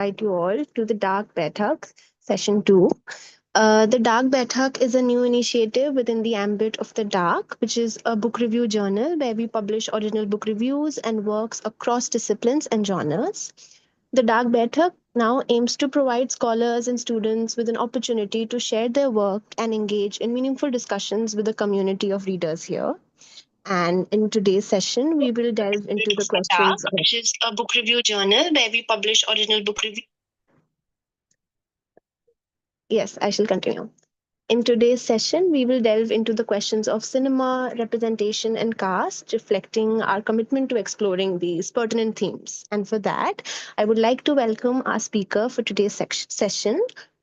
invite you all to the TheDaak Baithak session 2. The TheDaak Baithak is a new initiative within the ambit of The Dark, which is a book review journal where we publish original book reviews and works across disciplines and genres. The TheDaak Baithak now aims to provide scholars and students with an opportunity to share their work and engage in meaningful discussions with the community of readers here. And in today's session, we will delve into the The Dark, questions of. which is a book review journal where we publish original book reviews. Yes, I shall continue. In today's session, we will delve into the questions of cinema, representation, and caste, reflecting our commitment to exploring these pertinent themes. And for that, I would like to welcome our speaker for today's session,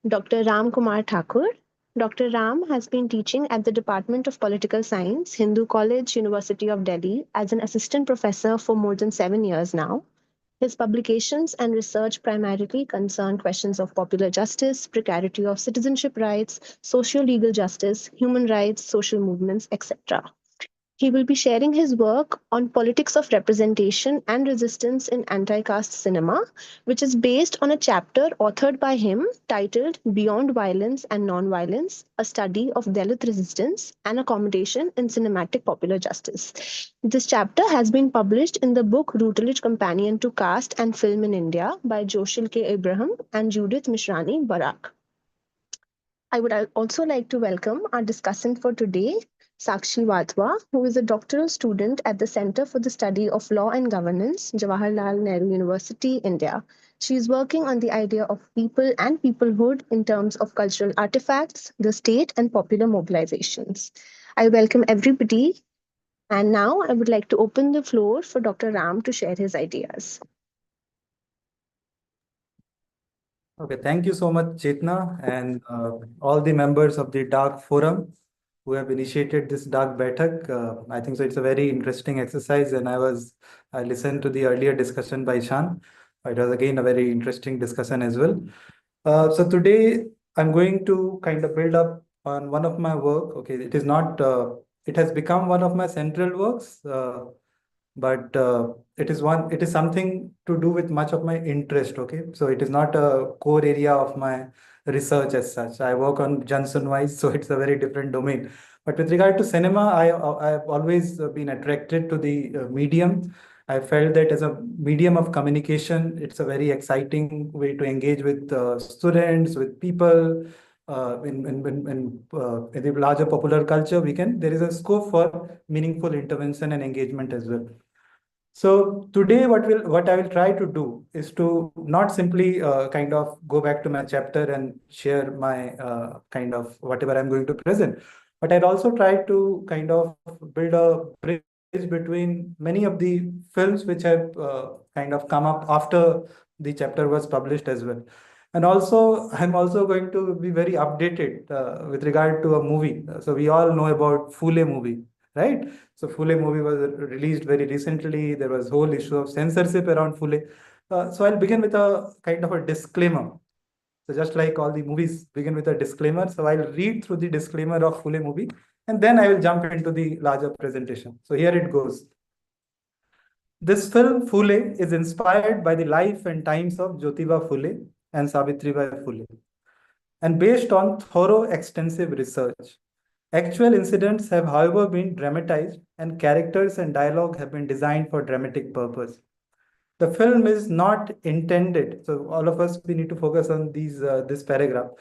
Dr. Ram Kumar Thakur. Dr. Ram has been teaching at the Department of Political Science, Hindu College, University of Delhi, as an assistant professor for more than 7 years now. His publications and research primarily concern questions of popular justice, precarity of citizenship rights, socio-legal justice, human rights, social movements, etc. He will be sharing his work on politics of representation and resistance in anti-caste cinema, which is based on a chapter authored by him titled Beyond Violence and Non-Violence, a study of Dalit resistance and accommodation in cinematic popular justice. This chapter has been published in the book Routledge Companion to Caste and Film in India by Joshil K. Abraham and Judith Mishrani Barak. I would also like to welcome our discussant for today, Sakshi Wadhwa, who is a doctoral student at the Center for the Study of Law and Governance, Jawaharlal Nehru University, India. She is working on the idea of people and peoplehood in terms of cultural artifacts, the state, and popular mobilizations. I welcome everybody, and now I would like to open the floor for Dr. Ram to share his ideas. Okay, thank you so much, Chetna, and all the members of the Dark Forum who have initiated this Dark Baithak. I think so. It's a very interesting exercise, and I listened to the earlier discussion by Shan. It was again a very interesting discussion as well. So today I'm going to kind of build up on one of my work. Okay, it is not. It has become one of my central works, but it is something to do with much of my interest. Okay, so it is not a core area of my research as such. I work on Johnson wise, so it's a very different domain. But with regard to cinema, I've always been attracted to the medium. I felt that as a medium of communication, it's a very exciting way to engage with students, with people. In the larger popular culture, there is a scope for meaningful intervention and engagement as well. So today, what I will try to do is to not simply kind of go back to my chapter and share my kind of whatever I'm going to present, but I'd also try to kind of build a bridge between many of the films which have kind of come up after the chapter was published as well. And also, I'm also going to be very updated with regard to a movie. So we all know about Phule movie, right? So Phule movie was released very recently. There was whole issue of censorship around Phule. So I'll begin with a kind of a disclaimer. So just like all the movies begin with a disclaimer, so I'll read through the disclaimer of Phule movie, and then I will jump into the larger presentation. So here it goes. This film, Phule, is inspired by the life and times of Jyotiba Phule and Savitribai Phule, and based on thorough, extensive research. Actual incidents have, however, been dramatized, and characters and dialogue have been designed for dramatic purpose. The film is not intended, so all of us, we need to focus on this paragraph.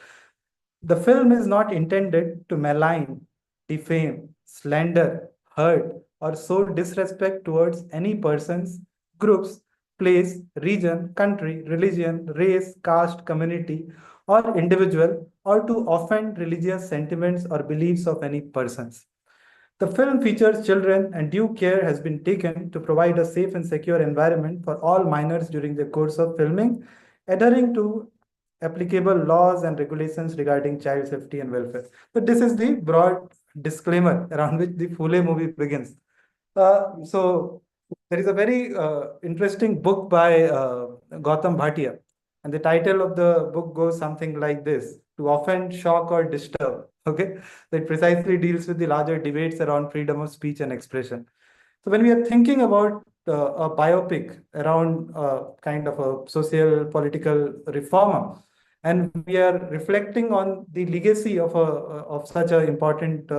The film is not intended to malign, defame, slander, hurt, or sow disrespect towards any persons, groups, place, region, country, religion, race, caste, community, or individual, or to offend religious sentiments or beliefs of any persons. The film features children, and due care has been taken to provide a safe and secure environment for all minors during the course of filming, adhering to applicable laws and regulations regarding child safety and welfare. So this is the broad disclaimer around which the Phule movie begins. So there is a very interesting book by Gautam Bhatia, and the title of the book goes something like this: To Offend, Shock, or Disturb. Okay, so it precisely deals with the larger debates around freedom of speech and expression. So when we are thinking about a biopic around kind of a social political reformer, and we are reflecting on the legacy of such an important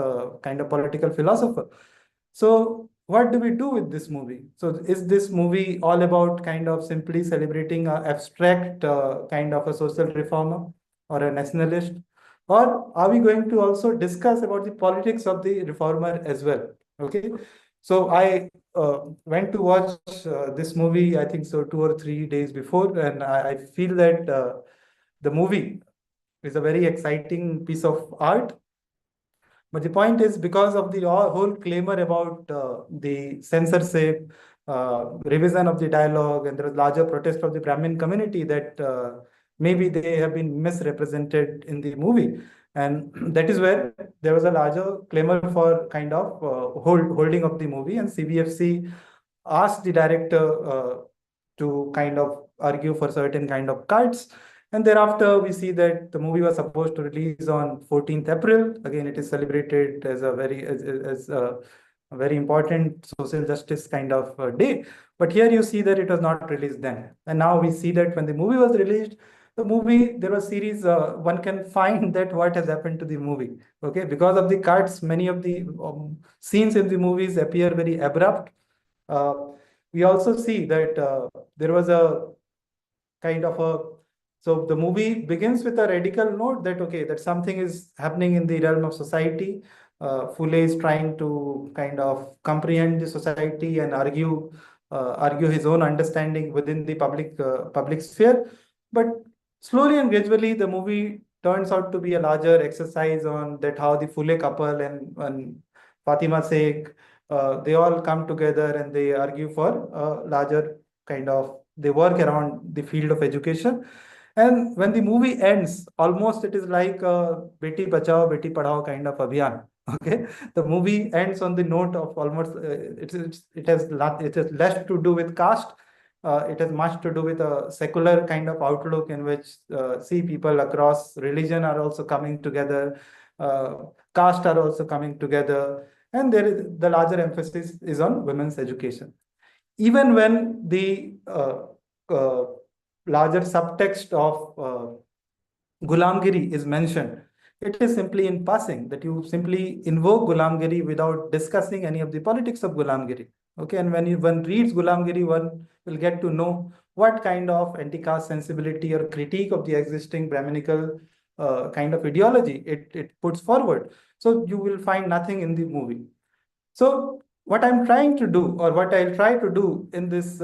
kind of political philosopher. So what do we do with this movie? So is this movie all about kind of simply celebrating an abstract kind of a social reformer or a nationalist? Or are we going to also discuss about the politics of the reformer as well? Okay. So I went to watch this movie, I think so 2 or 3 days before, and I feel that the movie is a very exciting piece of art. But the point is, because of the whole clamor about the censorship, revision of the dialogue, and there is larger protest of the Brahmin community that maybe they have been misrepresented in the movie. And that is where there was a larger clamor for kind of holding of the movie. And CBFC asked the director to kind of argue for certain kind of cuts. And thereafter, we see that the movie was supposed to release on 14th April. Again, it is celebrated as a very important social justice kind of day. But here you see that it was not released then. And now we see that when the movie was released, the movie, there was series, one can find that what has happened to the movie. Okay, because of the cuts, many of the scenes in the movies appear very abrupt. Uh, we also see that there was a kind of a so the movie begins with a radical note that okay, that something is happening in the realm of society. Fule is trying to kind of comprehend the society and argue his own understanding within the public sphere. But slowly and gradually, the movie turns out to be a larger exercise on that how the Fule couple and Fatima Sheikh they all come together and they argue for a larger kind of they work around the field of education. And when the movie ends, almost it is like a Beti Bachao, Beti Padhao kind of abhiyan. Okay, the movie ends on the note of almost it has less to do with caste. It has much to do with a secular kind of outlook in which see people across religion are also coming together, uh, caste are also coming together, and there is the larger emphasis is on women's education. Even when the uh, larger subtext of Gulamgiri is mentioned, it is simply in passing that you simply invoke Gulamgiri without discussing any of the politics of Gulamgiri. Okay, and when one reads Gulamgiri, one will get to know what kind of anti-caste sensibility or critique of the existing Brahminical kind of ideology it puts forward. So you will find nothing in the movie. So what I'm trying to do, or what I'll try to do in this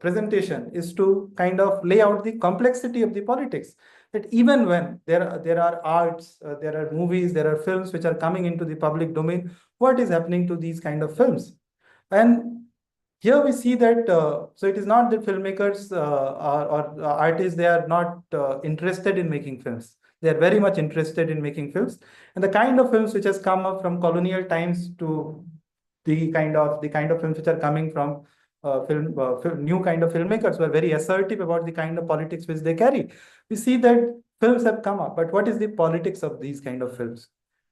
presentation, is to kind of lay out the complexity of the politics. That even when there are arts, there are movies, there are films which are coming into the public domain, what is happening to these kind of films? And here we see that so it is not that filmmakers or artists, they are not interested in making films. They are very much interested in making films, and the kind of films which has come up from colonial times to the kind of films which are coming from new kind of filmmakers who are very assertive about the kind of politics which they carry. We see that films have come up, but what is the politics of these kind of films?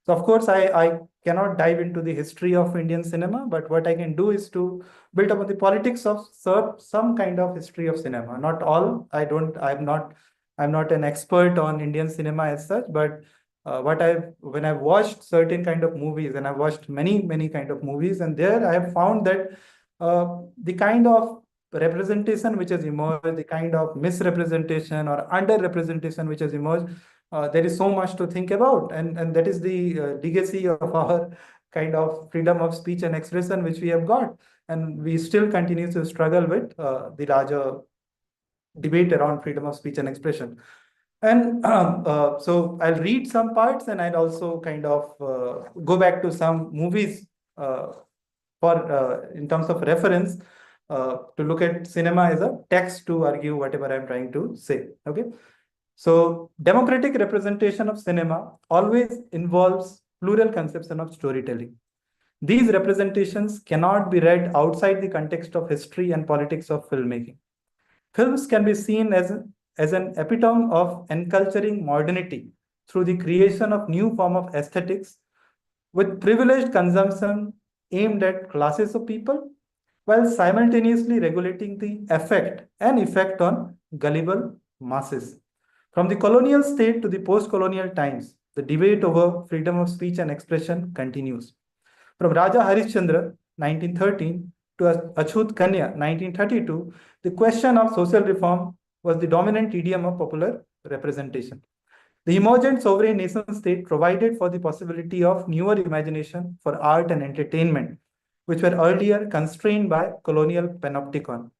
So of course, I cannot dive into the history of Indian cinema, but what I can do is to build up on the politics of some kind of history of cinema. Not all. I'm not an expert on Indian cinema as such, but when I've watched certain kind of movies, and I've watched many kind of movies, and there I have found that the kind of representation which has emerged, the kind of misrepresentation or underrepresentation which has emerged, there is so much to think about, and that is the legacy of our kind of freedom of speech and expression which we have got, and we still continue to struggle with the larger debate around freedom of speech and expression. And so I'll read some parts, and I'll also kind of go back to some movies for in terms of reference to look at cinema as a text to argue whatever I'm trying to say. Okay. So democratic representation of cinema always involves plural conception of storytelling. These representations cannot be read outside the context of history and politics of filmmaking. Films can be seen as an epitome of enculturing modernity through the creation of new form of aesthetics with privileged consumption aimed at classes of people while simultaneously regulating the effect on gullible masses. From the colonial state to the post-colonial times, the debate over freedom of speech and expression continues. From Raja Harishchandra, 1913, to Achut Kanya, 1932, the question of social reform was the dominant idiom of popular representation. The emergent sovereign nation state provided for the possibility of newer imagination for art and entertainment, which were earlier constrained by colonial panopticon.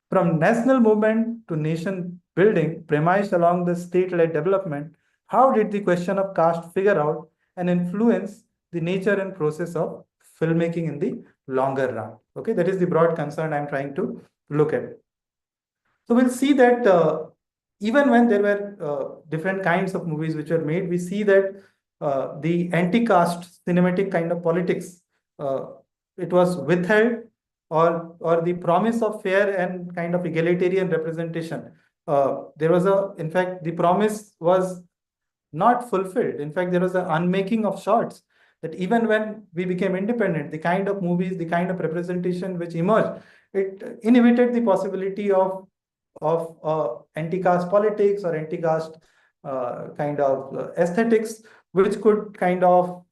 From national movement to nation building premised along the state-led development, how did the question of caste figure out and influence the nature and process of filmmaking in the longer run? Okay, that is the broad concern I'm trying to look at. So we'll see that even when there were different kinds of movies which were made, we see that the anti-caste cinematic kind of politics, it was withheld, or the promise of fair and kind of egalitarian representation. There was in fact, the promise was not fulfilled. In fact, there was an unmaking of sorts, that even when we became independent, the kind of movies, the kind of representation which emerged, it inhibited the possibility of anti-caste politics or anti-caste kind of aesthetics, which could kind of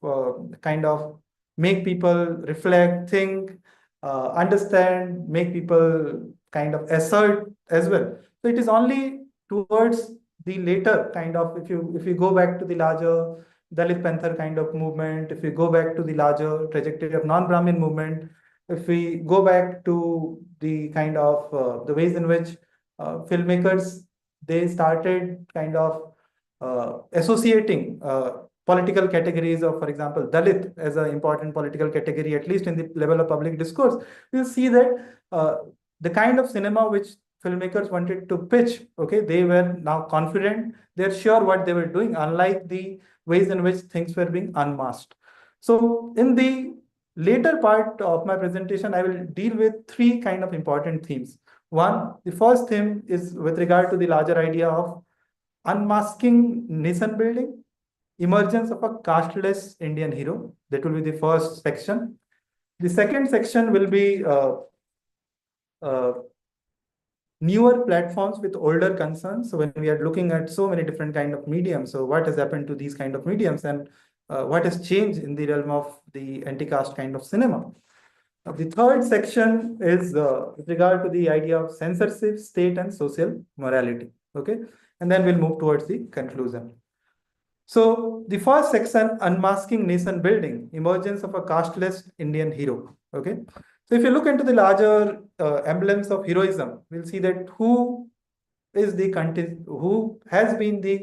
make people reflect, think, understand, make people kind of assert as well. So it is only towards the later kind of, if you go back to the larger Dalit Panther kind of movement, if we go back to the larger trajectory of non-Brahmin movement, if we go back to the kind of the ways in which filmmakers, they started kind of associating political categories of, for example, Dalit as an important political category, at least in the level of public discourse, we'll see that the kind of cinema which filmmakers wanted to pitch, okay, they were now confident, they're sure what they were doing, unlike the ways in which things were being unmasked. So in the later part of my presentation, I will deal with three kind of important themes. One, the first theme is with regard to the larger idea of unmasking nation building, emergence of a casteless Indian hero. That will be the first section. The second section will be newer platforms with older concerns. So when we are looking at so many different kind of mediums, so what has happened to these kind of mediums, and what has changed in the realm of the anti-caste kind of cinema. The third section is with regard to the idea of censorship, state, and social morality. Okay, and then we'll move towards the conclusion. So the first section, unmasking nation building, emergence of a casteless Indian hero. Okay, so if you look into the larger emblems of heroism, we'll see that who has been the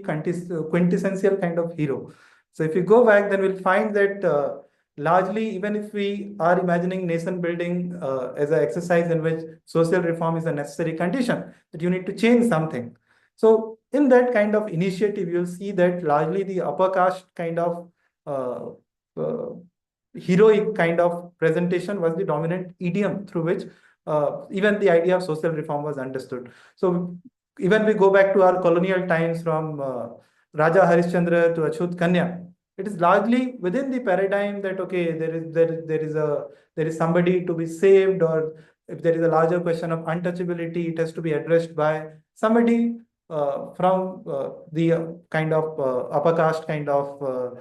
quintessential kind of hero. So if you go back, then we'll find that largely, even if we are imagining nation building as an exercise in which social reform is a necessary condition, that you need to change something. So in that kind of initiative, you'll see that largely the upper caste kind of heroic kind of presentation was the dominant idiom through which even the idea of social reform was understood. So even we go back to our colonial times, from Raja Harishchandra to Achut Kanya, it is largely within the paradigm that, okay, there is somebody to be saved, or if there is a larger question of untouchability, it has to be addressed by somebody from the kind of upper caste kind of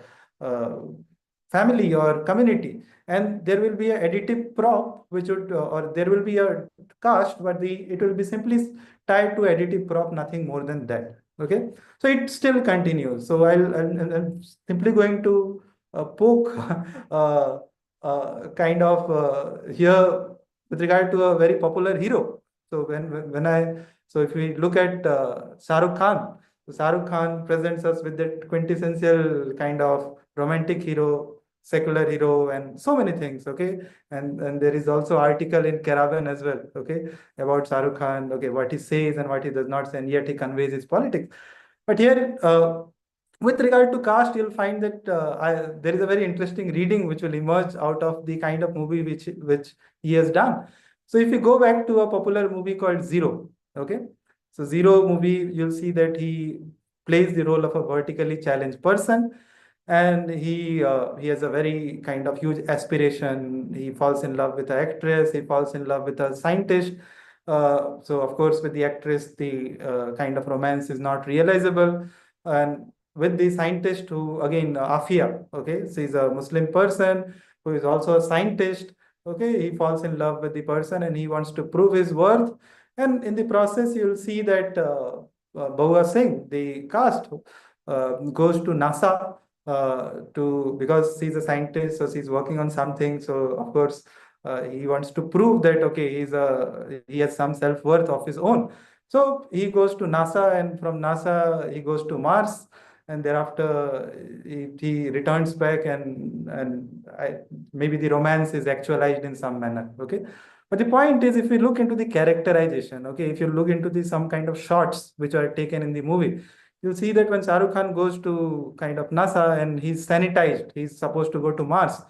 family or community, and there will be an additive prop which would or there will be a caste, but it will be simply tied to additive prop, nothing more than that. Okay, so it still continues. So I'm simply going to poke kind of here with regard to a very popular hero. So so if we look at Shah Rukh Khan, so Shah Rukh Khan presents us with that quintessential kind of romantic hero, secular hero, and so many things. Okay, and there is also article in Caravan as well. Okay, about Shah Rukh Khan. Okay, what he says and what he does not say, and yet he conveys his politics. But here, with regard to caste, you'll find that there is a very interesting reading which will emerge out of the kind of movie which he has done. So if you go back to a popular movie called Zero, okay, so Zero movie, you'll see that he plays the role of a vertically challenged person. and he has a very kind of huge aspiration. He falls in love with an actress. He falls in love with a scientist. So of course, with the actress, the kind of romance is not realizable. And with the scientist, who again Afia, okay, she's a Muslim person who is also a scientist. Okay, he falls in love with the person and he wants to prove his worth. And in the process, you'll see that Bahua Singh, the cast, goes to NASA to, because she's a scientist, so she's working on something. So of course, he wants to prove that okay, he has some self-worth of his own. So he goes to NASA, and from NASA he goes to Mars, and thereafter he returns back, and maybe the romance is actualized in some manner. Okay. But the point is, if we look into the characterization, okay, if you look into the some kind of shots which are taken in the movie, you'll see that when Shah Rukh Khan goes to kind of NASA and he's sanitized, he's supposed to go to Mars.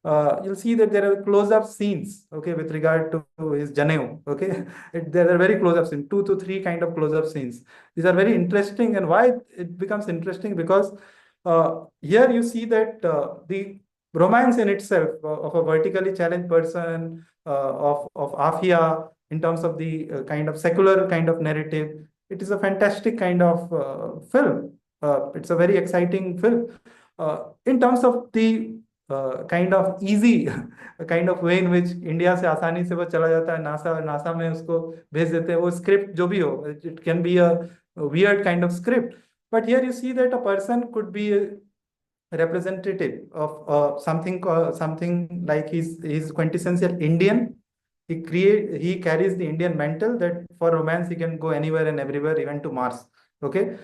You'll see that there are close-up scenes, okay, with regard to his Janeu, okay. There are very close-up scenes, 2 to 3 kind of close-up scenes. These are very interesting, and why it becomes interesting, because here you see that the romance in itself of a vertically challenged person, of Afia, in terms of the kind of secular kind of narrative, it is a fantastic kind of film. It's a very exciting film. In terms of the kind of easy kind of way in which India से आसानी से वो चला जाता है NASA, NASA में उसको भेज देते हैं, वो script जो भी हो, it can be a weird kind of script, but here you see that a person could be a representative of something like he's quintessential Indian. He carries the Indian mantle, that for romance he can go anywhere and everywhere, even to Mars. Okay.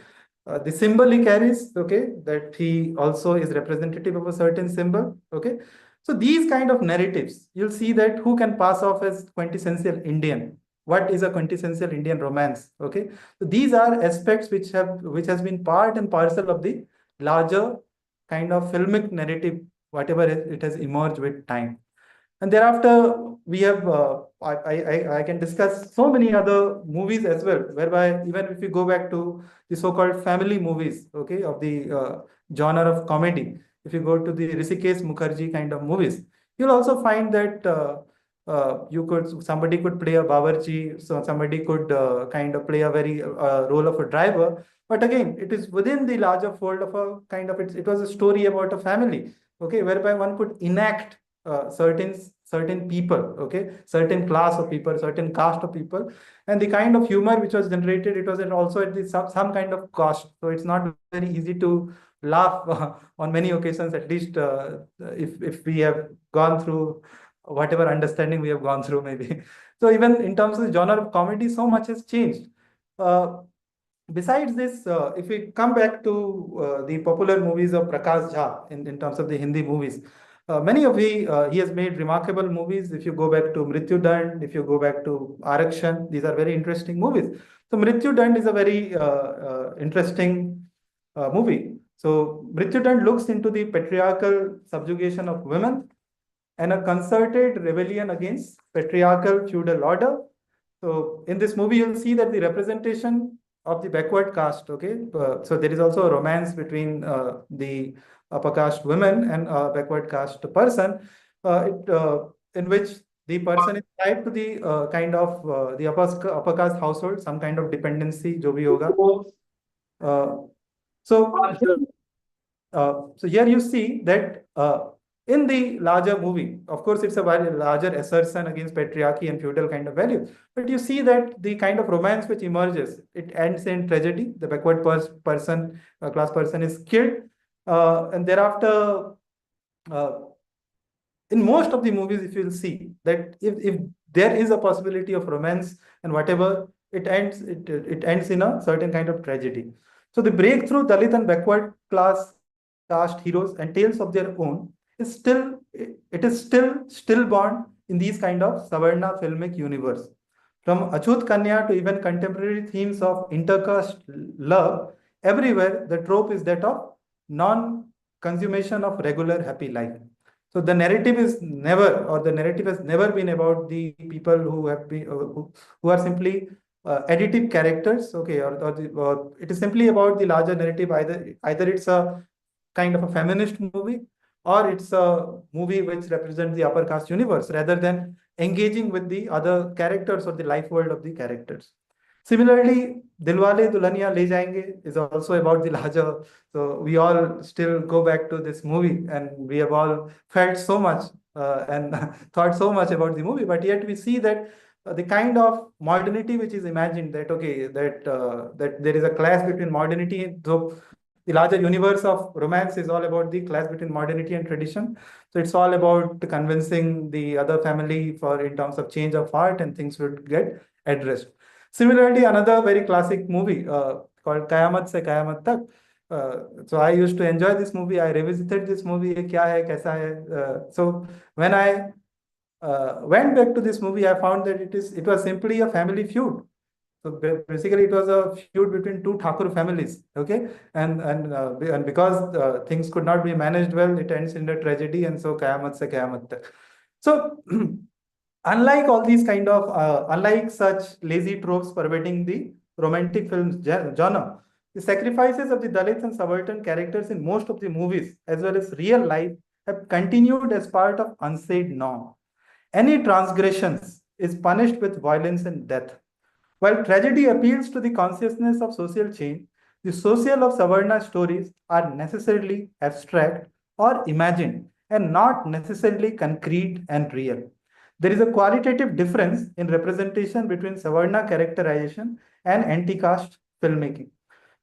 The symbol he carries, okay, that he also is representative of a certain symbol. Okay. So these kind of narratives, you'll see that who can pass off as quintessential Indian. What is a quintessential Indian romance? Okay. So these are aspects which has been part and parcel of the larger kind of filmic narrative, whatever it has emerged with time. And thereafter, we have, I can discuss so many other movies as well, whereby even if you go back to the so-called family movies, okay, of the genre of comedy, if you go to the Rishikesh Mukherjee kind of movies, you'll also find that somebody could play a bawarchi, so somebody could kind of play a very role of a driver. But again, it is within the larger fold of a kind of, it was a story about a family, okay, whereby one could enact certain people, okay, certain class of people, certain caste of people, and the kind of humor which was generated, it was also at the some kind of cost. So it's not very easy to laugh on many occasions, at least if we have gone through whatever understanding we have gone through, maybe. So even in terms of the genre of comedy, so much has changed. Besides this, if we come back to the popular movies of Prakash Jha in terms of the Hindi movies, many of he has made remarkable movies. If you go back to Mrityu Dand, if you go back to Arakshan, these are very interesting movies. So Mrityu Dand is a very interesting movie. So Mrityu Dand looks into the patriarchal subjugation of women and a concerted rebellion against patriarchal feudal order. So in this movie, you'll see that the representation of the backward caste, okay, so there is also a romance between the upper caste women and a backward caste person, in which the person is tied to the kind of the upper caste household, some kind of dependency, jo bhi hoga. So here you see that in the larger movie, of course, it's a very larger assertion against patriarchy and feudal kind of values. But you see that the kind of romance which emerges, it ends in tragedy. The backward class person is killed, and thereafter, in most of the movies, if you'll see that if there is a possibility of romance and whatever, it ends in a certain kind of tragedy. So the breakthrough Dalit and backward class caste heroes and tales of their own is still stillborn in these kind of Savarna filmic universe. From Achut Kanya to even contemporary themes of intercaste love, everywhere the trope is that of non-consummation of regular happy life. So the narrative has never been about the people who have been who are simply additive characters, okay, or it is simply about the larger narrative. Either it's a kind of a feminist movie, or it's a movie which represents the upper caste universe rather than engaging with the other characters or the life world of the characters. Similarly, Dilwale Dulhaniya Le Jayenge is also about the larger. So we all still go back to this movie, and we have all felt so much and thought so much about the movie. But yet we see that the kind of modernity which is imagined, that okay, that there is a clash between modernity. So the larger universe of romance is all about the clash between modernity and tradition. So it's all about convincing the other family for in terms of change of heart, and things would get addressed. Similarly, another very classic movie called Kayamat Se Kayamat Tak. So I used to enjoy this movie. I revisited this movie. ये क्या है, कैसा है? So when I went back to this movie, I found that it was simply a family feud. So basically, it was a feud between two Thakur families. Okay, and because things could not be managed well, it ends in a tragedy, and so Kayamat Se Kayamat Tak. So unlike all these unlike such lazy tropes pervading the romantic films genre, the sacrifices of the Dalits and subaltern characters in most of the movies, as well as real life, have continued as part of unsaid norm. Any transgressions is punished with violence and death. While tragedy appeals to the consciousness of social change, the social of Savarna stories are necessarily abstract or imagined and not necessarily concrete and real. There is a qualitative difference in representation between Savarna characterization and anti-caste filmmaking.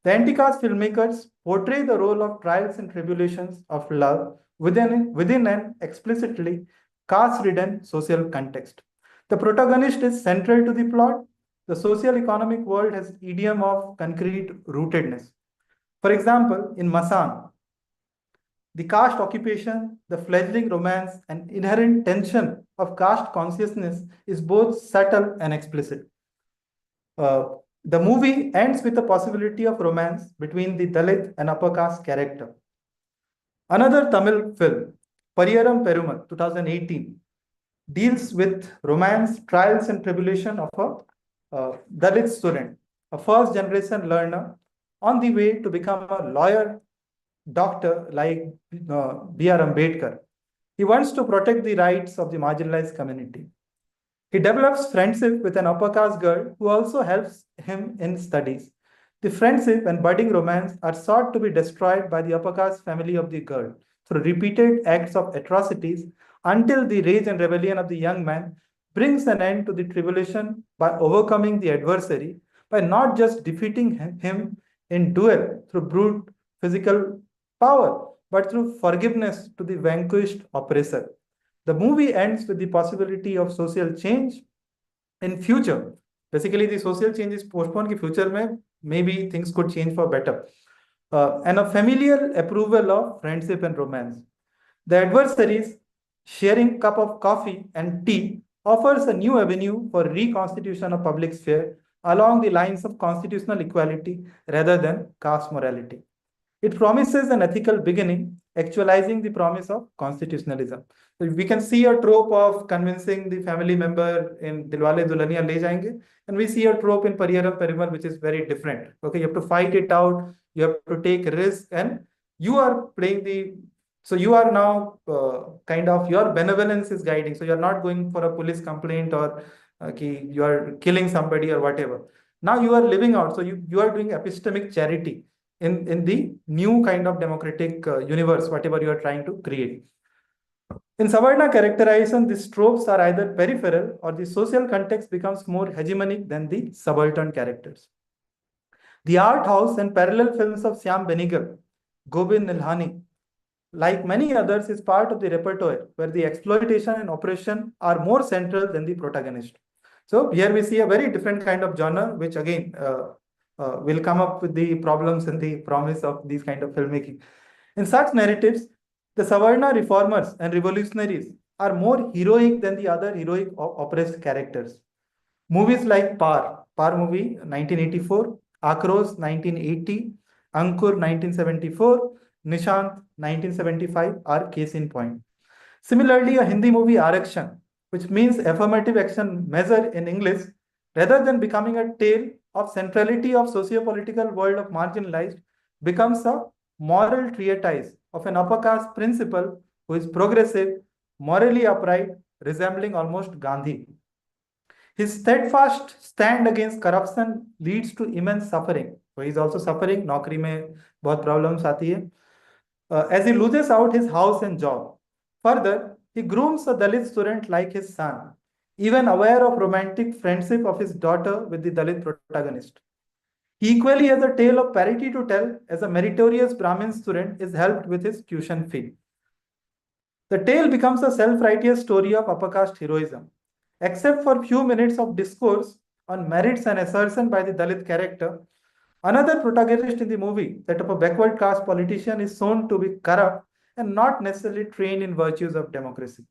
The anti-caste filmmakers portray the role of trials and tribulations of love within an explicitly caste-ridden social context. The protagonist is central to the plot. The socio-economic world has idiom of concrete rootedness. For example, in Masan, the caste occupation, the fledgling romance, and inherent tension of caste consciousness is both subtle and explicit. The movie ends with the possibility of romance between the Dalit and upper caste character. Another Tamil film, Pariyaram Perumal, 2018, deals with romance, trials, and tribulation of a Dalit student, a first generation learner on the way to become a lawyer, doctor like B.R. Ambedkar. He wants to protect the rights of the marginalized community. He develops friendship with an upper caste girl who also helps him in studies. The friendship and budding romance are sought to be destroyed by the upper caste family of the girl through repeated acts of atrocities until the rage and rebellion of the young man brings an end to the tribulation by overcoming the adversary, by not just defeating him in duel through brute physical power, but through forgiveness to the vanquished oppressor. The movie ends with the possibility of social change in future. Basically, the social change is postponed in future mein, maybe things could change for better. And a familial approval of friendship and romance. The adversaries sharing cup of coffee and tea offers a new avenue for reconstitution of public sphere along the lines of constitutional equality rather than caste morality. It promises an ethical beginning, actualizing the promise of constitutionalism. So we can see a trope of convincing the family member in Dilwale Dulhaniya Le Jayenge, and we see a trope in Pariyaram Perumal, which is very different. Okay, you have to fight it out, you have to take risk, and you are playing the. So you are now kind of your benevolence is guiding. So you are not going for a police complaint or you are killing somebody or whatever. Now you are living out. So you are doing epistemic charity in the new kind of democratic universe, whatever you are trying to create. In Savarna characterization, these tropes are either peripheral or the social context becomes more hegemonic than the subaltern characters. The art house and parallel films of Syam Benegal, Gobind Nilhani, like many others, is part of the repertoire where the exploitation and oppression are more central than the protagonist. So here we see a very different kind of genre, which again will come up with the problems and the promise of these kind of filmmaking. In such narratives, the Savarna reformers and revolutionaries are more heroic than the other heroic oppressed characters. Movies like Par movie 1984, Akros 1980, Ankur 1974, Nishant 1975 are case in point. Similarly, a Hindi movie Arakshan, which means affirmative action measure in English, rather than becoming a tale of centrality of socio-political world of marginalized, becomes a moral treatise of an upper caste principal who is progressive, morally upright, resembling almost Gandhi. His steadfast stand against corruption leads to immense suffering. So he is also suffering. नौकरी में बहुत problems आती है. As he loses out his house and job. Further, he grooms a Dalit student like his son, even aware of romantic friendship of his daughter with the Dalit protagonist. He equally has a tale of parity to tell as a meritorious Brahmin student is helped with his tuition fee. The tale becomes a self-righteous story of upper caste heroism. Except for few minutes of discourse on merits and assertion by the Dalit character, another protagonist in the movie, that of a backward caste politician, is shown to be corrupt and not necessarily trained in virtues of democracy.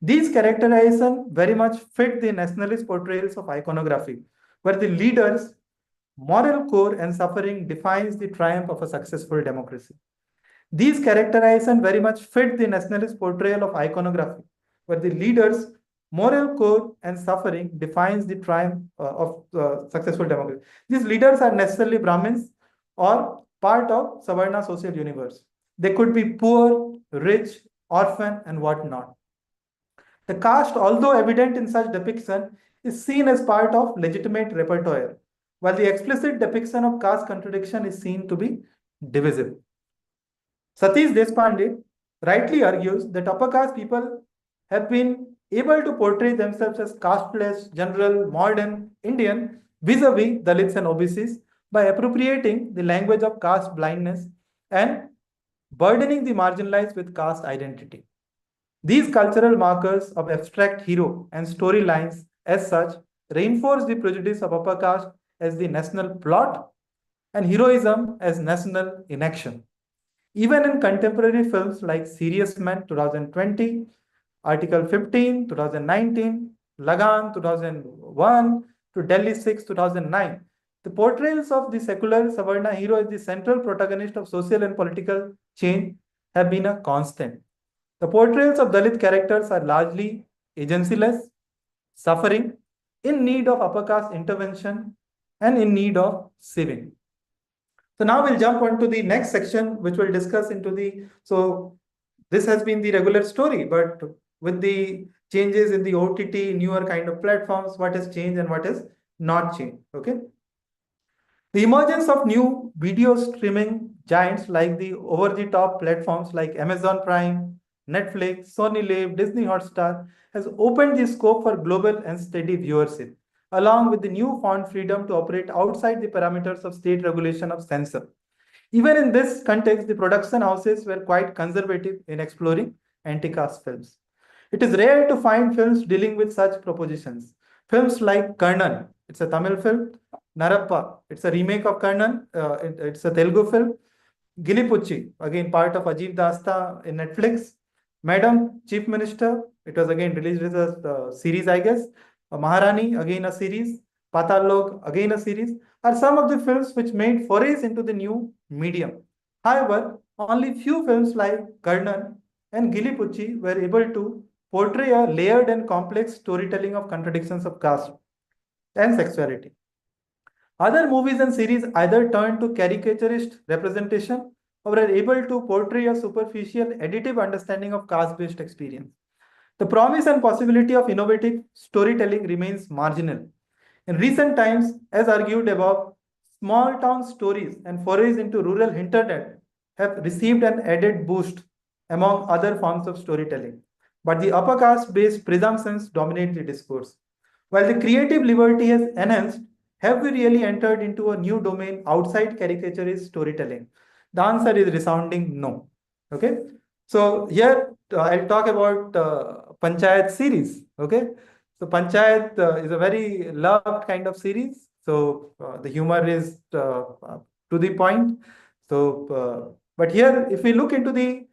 These characterizations very much fit the nationalist portrayals of iconography, where the leaders' moral core and suffering defines the triumph of a successful democracy. These characterizations very much fit the nationalist portrayal of iconography, where the leaders' moral core and suffering defines the triumph of successful democracy. These leaders are necessarily Brahmins or part of Savarna social universe. They could be poor, rich, orphan, and whatnot. The caste, although evident in such depiction, is seen as part of legitimate repertoire, while the explicit depiction of caste contradiction is seen to be divisive. Satish Deshpande rightly argues that upper caste people have been able to portray themselves as casteless, general, modern, Indian vis-a-vis Dalits and OBCs by appropriating the language of caste blindness and burdening the marginalized with caste identity. These cultural markers of abstract hero and storylines as such reinforce the prejudice of upper caste as the national plot and heroism as national inaction. Even in contemporary films like Serious Man 2020, Article 15 2019, Lagan 2001 to Delhi 6 2009, the portrayals of the secular Savarna hero as the central protagonist of social and political change have been a constant. The portrayals of Dalit characters are largely agencyless, suffering, in need of upper caste intervention, and in need of saving. So now we'll jump on to the next section, which will discuss into the, so this has been the regular story, but with the changes in the OTT, newer kind of platforms, what has changed and what has not changed, okay? The emergence of new video streaming giants like the over-the-top platforms like Amazon Prime, Netflix, Sony Live, Disney Hotstar has opened the scope for global and steady viewership, along with the newfound freedom to operate outside the parameters of state regulation of censor. Even in this context, the production houses were quite conservative in exploring anti-caste films. It is rare to find films dealing with such propositions. Films like Karnan, it's a Tamil film, Narappa, it's a remake of Karnan, it's a Telugu film, Gilipuchi, again part of Ajib Dasta in Netflix, Madam Chief Minister, it was again released as a series, I guess, Maharani, again a series, Patal Lok, again a series, are some of the films which made forays into the new medium. However, only few films like Karnan and Gilipuchi were able to portray a layered and complex storytelling of contradictions of caste and sexuality. Other movies and series either turned to caricaturist representation or are able to portray a superficial additive understanding of caste-based experience. The promise and possibility of innovative storytelling remains marginal. In recent times, as argued above, small town stories and forays into rural hinterland have received an added boost among other forms of storytelling. But the upper caste-based presumptions dominate the discourse. While the creative liberty has enhanced, have we really entered into a new domain outside caricaturist storytelling? The answer is resounding no. Okay. So here I'll talk about Panchayat series. Okay. So Panchayat is a very loved kind of series. So the humor is to the point. So, but here, if we look into the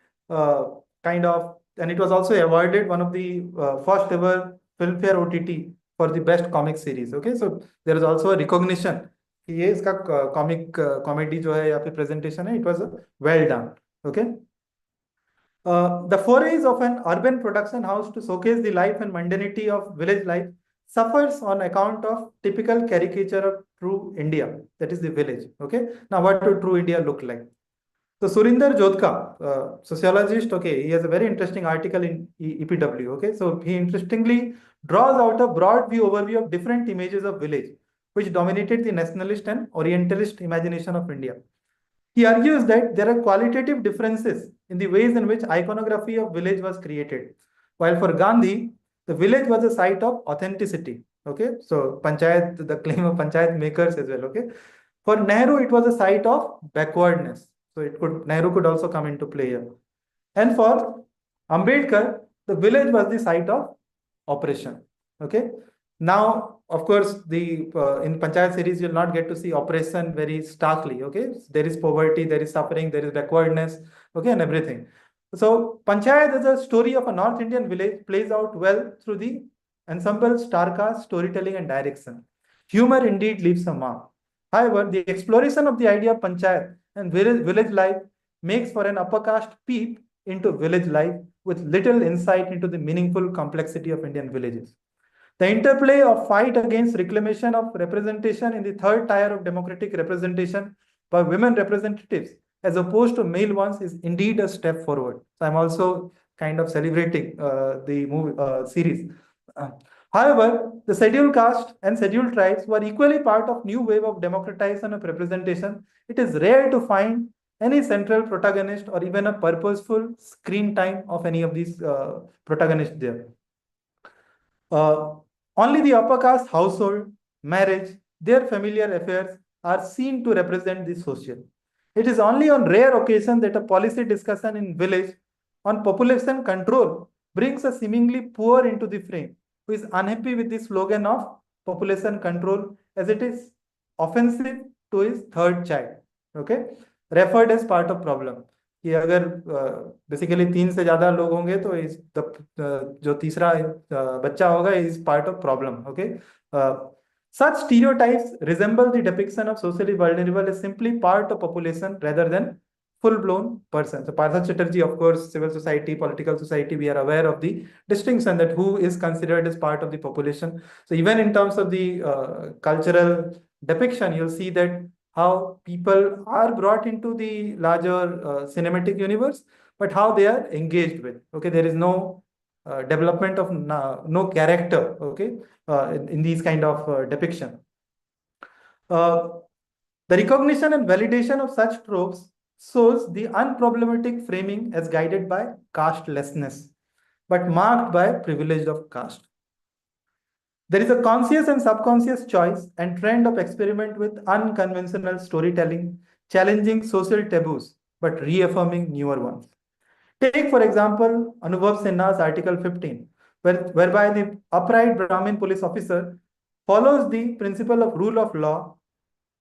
kind of, and it was also awarded one of the first ever Filmfare OTT for the best comic series. Okay, so there is also a recognition कि ये इसका comic comedy जो है या फिर presentation है, it was well done. Okay. The forays of an urban production house to showcase the life and mundanity of village life suffers on account of typical caricature of true India, that is the village. Okay. Now, what would true India look like? So Surinder Jodhka, sociologist, okay, he has a very interesting article in EPW. Okay, so he interestingly draws out a broad overview of different images of village, which dominated the nationalist and orientalist imagination of India. He argues that there are qualitative differences in the ways in which iconography of village was created. While for Gandhi, the village was a site of authenticity. Okay, so Panchayat, the claim of Panchayat makers as well. Okay, for Nehru, it was a site of backwardness. So Nehru could also come into play here. And for Ambedkar, the village was the site of oppression. Okay. Now, of course, the in Panchayat series, you'll not get to see oppression very starkly. Okay, there is poverty, there is suffering, there is backwardness. Okay, and everything. So Panchayat as a story of a North Indian village plays out well through the ensemble star cast, storytelling, and direction. Humor indeed leaves a mark. However, the exploration of the idea of Panchayat and village life makes for an upper caste peep into village life with little insight into the meaningful complexity of Indian villages. The interplay of fight against reclamation of representation in the third tier of democratic representation by women representatives as opposed to male ones is indeed a step forward. So I'm also kind of celebrating the movie series. However, the scheduled caste and scheduled tribes were equally part of new wave of democratization of representation. It is rare to find any central protagonist or even a purposeful screen time of any of these protagonists there. Only the upper caste household, marriage, their familiar affairs are seen to represent the social. It is only on rare occasion that a policy discussion in village on population control brings a seemingly poor into the frame, who is unhappy with the slogan of population control as it is offensive to his third child. Okay, referred as part of problem. कि अगर basically 3 से ज्यादा लोग होंगे तो इस जो तीसरा बच्चा होगा is part of problem. Okay, such stereotypes resemble the depiction of socially vulnerable as simply part of population rather than full-blown person. So Partha Chatterjee, of course, civil society, political society, we are aware of the distinction that who is considered as part of the population. So even in terms of the cultural depiction, you'll see that how people are brought into the larger cinematic universe, but how they are engaged with. Okay, there is no development of no character. Okay, in these kind of depiction. The recognition and validation of such tropes shows the unproblematic framing as guided by castelessness, but marked by privilege of caste. There is a conscious and subconscious choice and trend of experiment with unconventional storytelling, challenging social taboos, but reaffirming newer ones. Take, for example, Anubhav Sinha's Article 15, whereby the upright Brahmin police officer follows the principle of rule of law,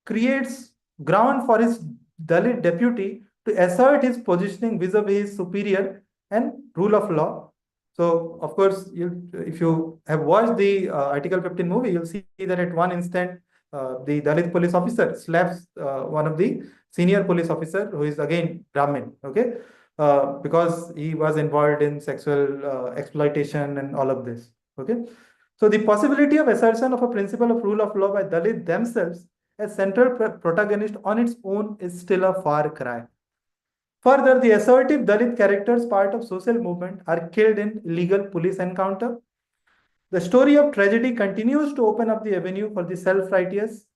creates ground for his Dalit deputy to assert his positioning vis-a-vis his superior and rule of law. So, of course, if you have watched the Article 15 movie, you'll see that at one instant, the Dalit police officer slaps one of the senior police officer who is again Brahmin, okay, because he was involved in sexual exploitation and all of this, okay. So the possibility of assertion of a principle of rule of law by Dalit themselves as central protagonist on its own is still a far cry. Further, the assertive Dalit characters, part of social movement, are killed in illegal police encounter. The story of tragedy continues to open up the avenue for the self-righteous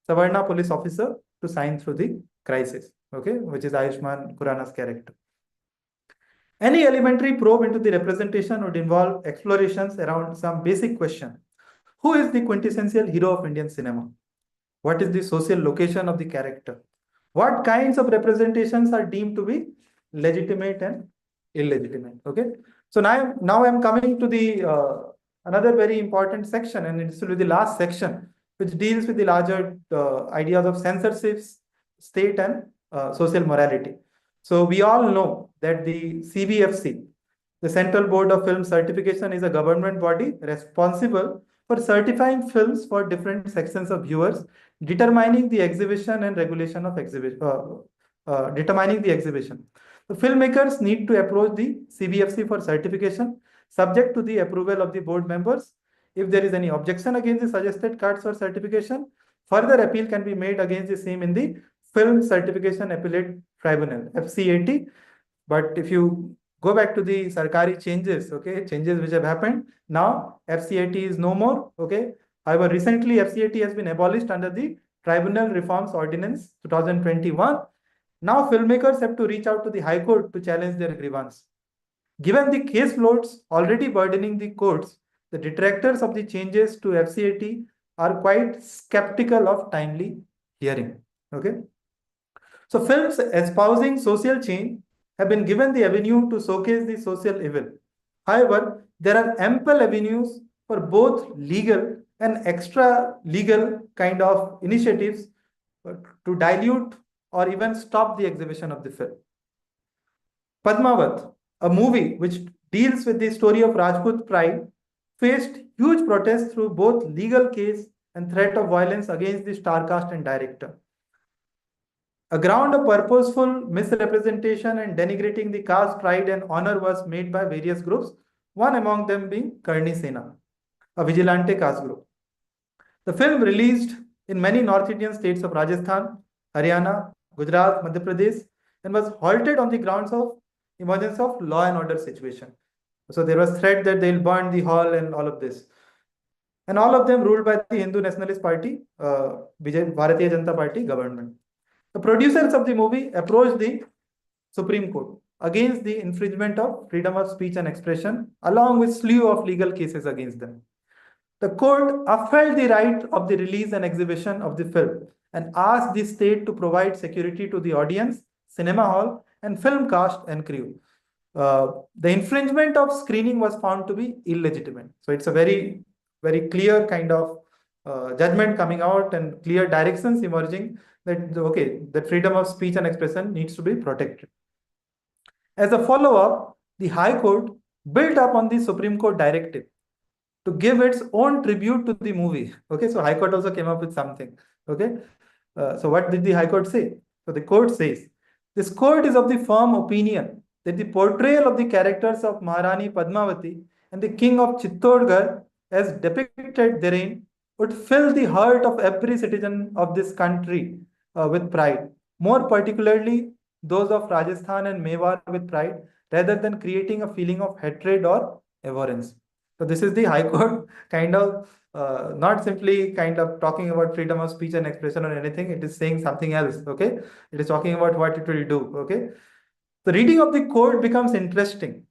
Savarna police officer to shine through the crisis, okay, which is Ayushman Khurrana's character. Any elementary probe into the representation would involve explorations around some basic question. Who is the quintessential hero of Indian cinema? What is the social location of the character? What kinds of representations are deemed to be legitimate and illegitimate? Okay. So now I'm coming to the another very important section, and it's will be the last section, which deals with the larger ideas of censorship, state, and social morality. So we all know that the CBFC, the Central Board of Film Certification, is a government body responsible for certifying films for different sections of viewers, determining the exhibition and regulation of exhibition. Determining the exhibition. The filmmakers need to approach the CBFC for certification, subject to the approval of the board members. If there is any objection against the suggested cuts or certification, further appeal can be made against the same in the Film Certification Appellate tribunal, FCAT. But if you go back to the Sarkari changes, okay, changes which have happened, now FCAT is no more, okay. However, recently FCAT has been abolished under the Tribunal Reforms Ordinance 2021. Now filmmakers have to reach out to the High Court to challenge their grievance. Given the case loads already burdening the courts, the detractors of the changes to FCAT are quite skeptical of timely hearing. Okay. So films espousing social change have been given the avenue to showcase the social evil. However, there are ample avenues for both legal and extra legal kind of initiatives to dilute or even stop the exhibition of the film. Padmavat, a movie which deals with the story of Rajput pride, faced huge protests through both legal case and threat of violence against the star cast and director. A ground of purposeful misrepresentation and denigrating the caste pride and honor was made by various groups, one among them being Karni Sena, a vigilante caste group. The film released in many North Indian states of Rajasthan, Haryana, Gujarat, Madhya Pradesh, and was halted on the grounds of emergence of law and order situation. So there was threat that they'll burn the hall and all of this. And all of them ruled by the Hindu Nationalist Party, Bharatiya Janata Party government. The producers of the movie approached the Supreme Court against the infringement of freedom of speech and expression, along with slew of legal cases against them. The court upheld the right of the release and exhibition of the film and asked the state to provide security to the audience, cinema hall, and film cast and crew. The infringement of screening was found to be illegitimate. So it's a very, very clear kind of judgment coming out and clear directions emerging that, okay, the freedom of speech and expression needs to be protected. As a follow-up, the High Court built up on the Supreme Court directive to give its own tribute to the movie. Okay, so High Court also came up with something. Okay, so what did the High Court say? So the court says, this court is of the firm opinion that the portrayal of the characters of Maharani Padmavati and the King of Chittorgarh as depicted therein would fill the heart of every citizen of this country with pride, more particularly those of Rajasthan and Mewar with pride, rather than creating a feeling of hatred or abhorrence. So this is the High Court kind of not simply kind of talking about freedom of speech and expression or anything. It is saying something else. Okay, it is talking about what it will do. Okay, the reading of the court becomes interesting,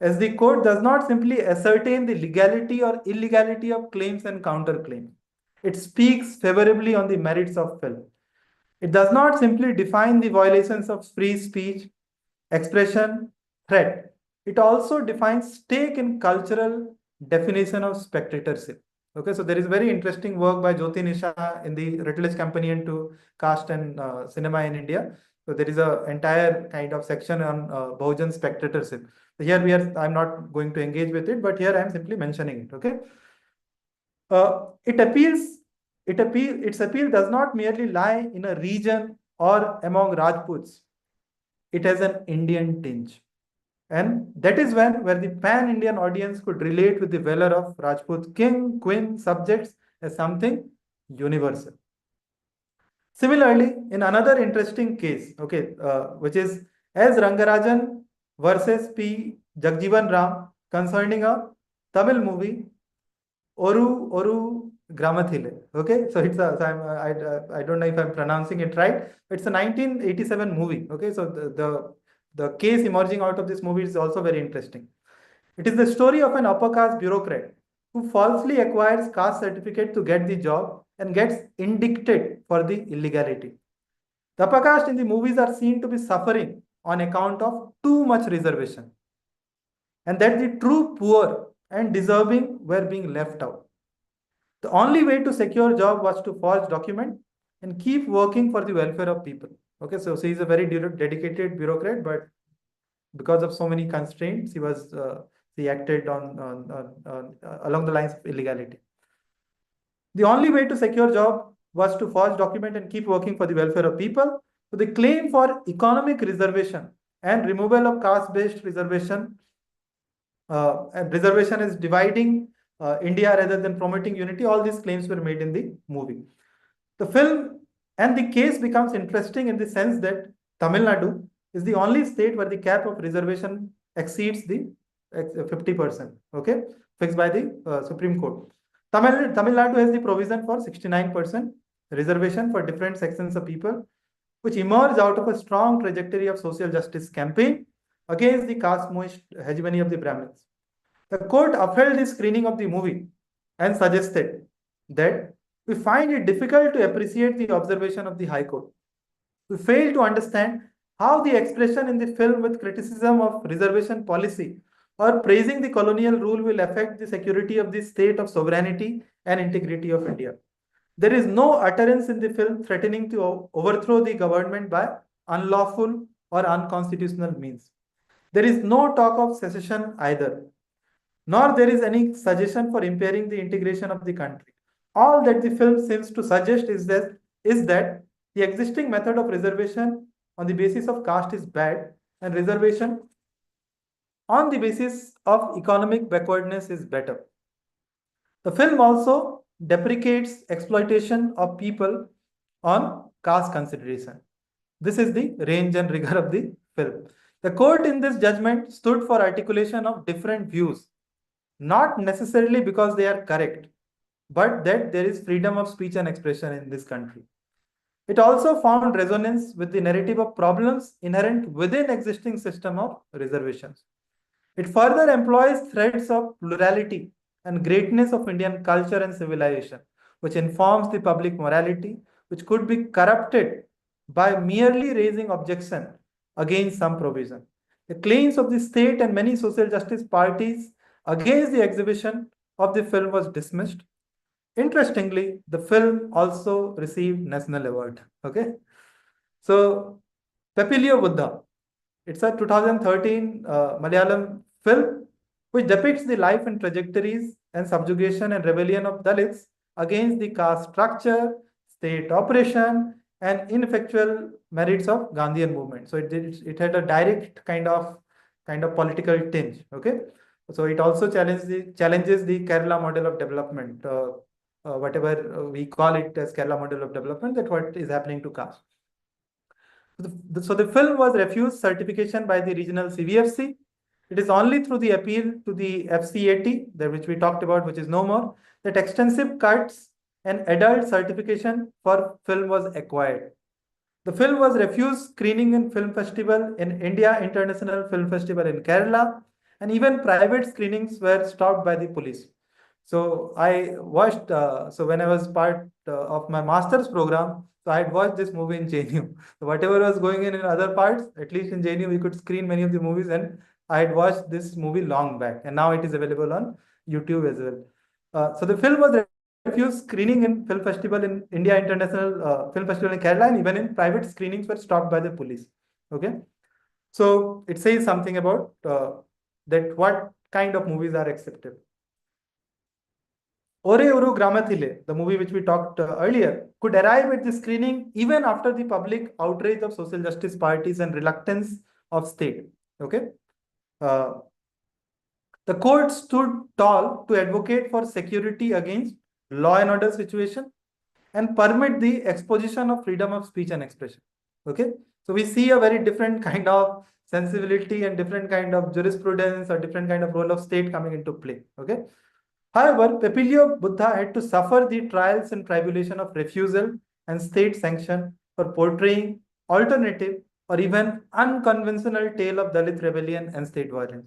as the court does not simply ascertain the legality or illegality of claims and counterclaims. It speaks favorably on the merits of film. It does not simply define the violations of free speech, expression, threat. It also defines stake in cultural definition of spectatorship. Okay, so there is very interesting work by Jyoti Nisha in the Routledge Companion to Caste and Cinema in India. So there is an entire kind of section on Bahujan spectatorship. So here I'm not going to engage with it, but here I am simply mentioning it. Okay, its appeal does not merely lie in a region or among Rajputs. It has an Indian tinge. And that is where the pan-Indian audience could relate with the valor of Rajput king, queen, subjects as something universal. Similarly, in another interesting case, okay, which is as Rangarajan versus P. Jagjivan Ram concerning a Tamil movie, Oru Gramathile. Okay, so it's I don't know if I'm pronouncing it right. It's a 1987 movie. Okay, so the case emerging out of this movie is also very interesting. It is the story of an upper caste bureaucrat who falsely acquires caste certificate to get the job and gets indicted for the illegality. The upper caste in the movies are seen to be suffering on account of too much reservation, and that the true poor and deserving were being left out. The only way to secure job was to forge document and keep working for the welfare of people. Okay, so he is a very dedicated bureaucrat, but because of so many constraints, he acted along the lines of illegality. The only way to secure job was to forge document and keep working for the welfare of people. So the claim for economic reservation and removal of caste-based reservation and reservation is dividing India rather than promoting unity. All these claims were made in the movie. The film and the case becomes interesting in the sense that Tamil Nadu is the only state where the cap of reservation exceeds the 50%, okay, fixed by the Supreme Court. Tamil Nadu has the provision for 69% reservation for different sections of people, which emerged out of a strong trajectory of social justice campaign against the caste hegemony of the Brahmins. The court upheld the screening of the movie and suggested that we find it difficult to appreciate the observation of the High Court. We fail to understand how the expression in the film with criticism of reservation policy or praising the colonial rule will affect the security of the state of sovereignty and integrity of India. There is no utterance in the film threatening to overthrow the government by unlawful or unconstitutional means. There is no talk of secession either, nor there is any suggestion for impairing the integration of the country. All that the film seems to suggest is that the existing method of reservation on the basis of caste is bad, and reservation on the basis of economic backwardness is better. The film also deprecates exploitation of people on caste consideration. This is the range and rigor of the film. The court in this judgment stood for articulation of different views, not necessarily because they are correct, but that there is freedom of speech and expression in this country. It also found resonance with the narrative of problems inherent within existing system of reservations. It further employs threads of plurality and greatness of Indian culture and civilization, which informs the public morality, which could be corrupted by merely raising objection against some provision. The claims of the state and many social justice parties against the exhibition of the film was dismissed. Interestingly, the film also received national award. Okay, so Pepilio Buddha, it's a 2013 Malayalam film which depicts the life and trajectories and subjugation and rebellion of Dalits against the caste structure, state operation, and ineffectual merits of Gandhian movement. So it had a direct kind of political tinge. Okay, so it also challenges the Kerala model of development, whatever we call it as Kerala model of development, that what is happening to caste. So the film was refused certification by the regional CVFC. It is only through the appeal to the FCAT, which we talked about, which is no more, that extensive cuts and adult certification for film was acquired. The film was refused screening in film festival in India International Film Festival in Kerala, and even private screenings were stopped by the police. So I watched, so when I was part of my master's program, so I had watched this movie in JNU. So whatever was going in other parts, at least in JNU, we could screen many of the movies, and I had watched this movie long back, and now it is available on YouTube as well. So the film was refused screening in film festival in India International Film Festival in Kerala, and even in private screenings were stopped by the police. Okay, so it says something about that what kind of movies are acceptable. Ore Uru Gramathile, the movie which we talked earlier, could arrive at the screening even after the public outrage of social justice parties and reluctance of state. Okay, the court stood tall to advocate for security against law and order situation and permit the exposition of freedom of speech and expression. Okay, so we see a very different kind of sensibility and different kind of jurisprudence or different kind of role of state coming into play. Okay. However, Pepilio Buddha had to suffer the trials and tribulation of refusal and state sanction for portraying alternative or even unconventional tale of Dalit rebellion and state violence.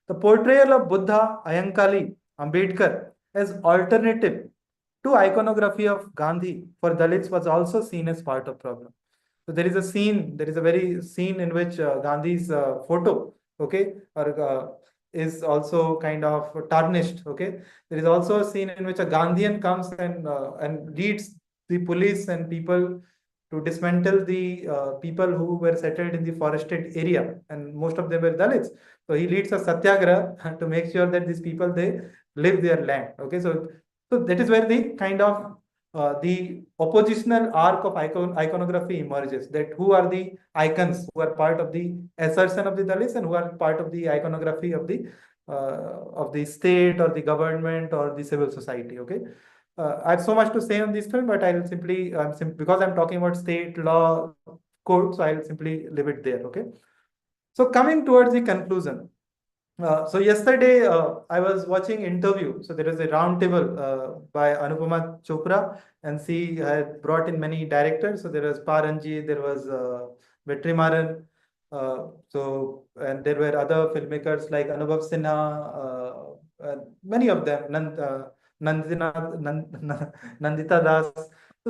The portrayal of Buddha, Ayankali, Ambedkar as alternative to iconography of Gandhi for Dalits was also seen as part of problem. So there is a scene, there is a very scene in which Gandhi's photo, okay, or is also kind of tarnished. Okay, there is also a scene in which a Gandhian comes and leads the police and people to dismantle the people who were settled in the forested area, and most of them were Dalits. So he leads a satyagraha to make sure that these people, they live their land. Okay, so that is where the kind of the oppositional arc of iconography emerges, that who are the icons who are part of the assertion of the Dalits and who are part of the iconography of the state or the government or the civil society. Okay, I have so much to say on this film, but I'll simply because I'm talking about state law, quote, so I'll simply leave it there. Okay. So coming towards the conclusion. So yesterday I was watching interview. So there was a round table by Anupama Chopra, and she had brought in many directors. So there was Paranji, there was Vetrimaran, and there were other filmmakers like Anubhav Sinha, many of them, Nandita Das.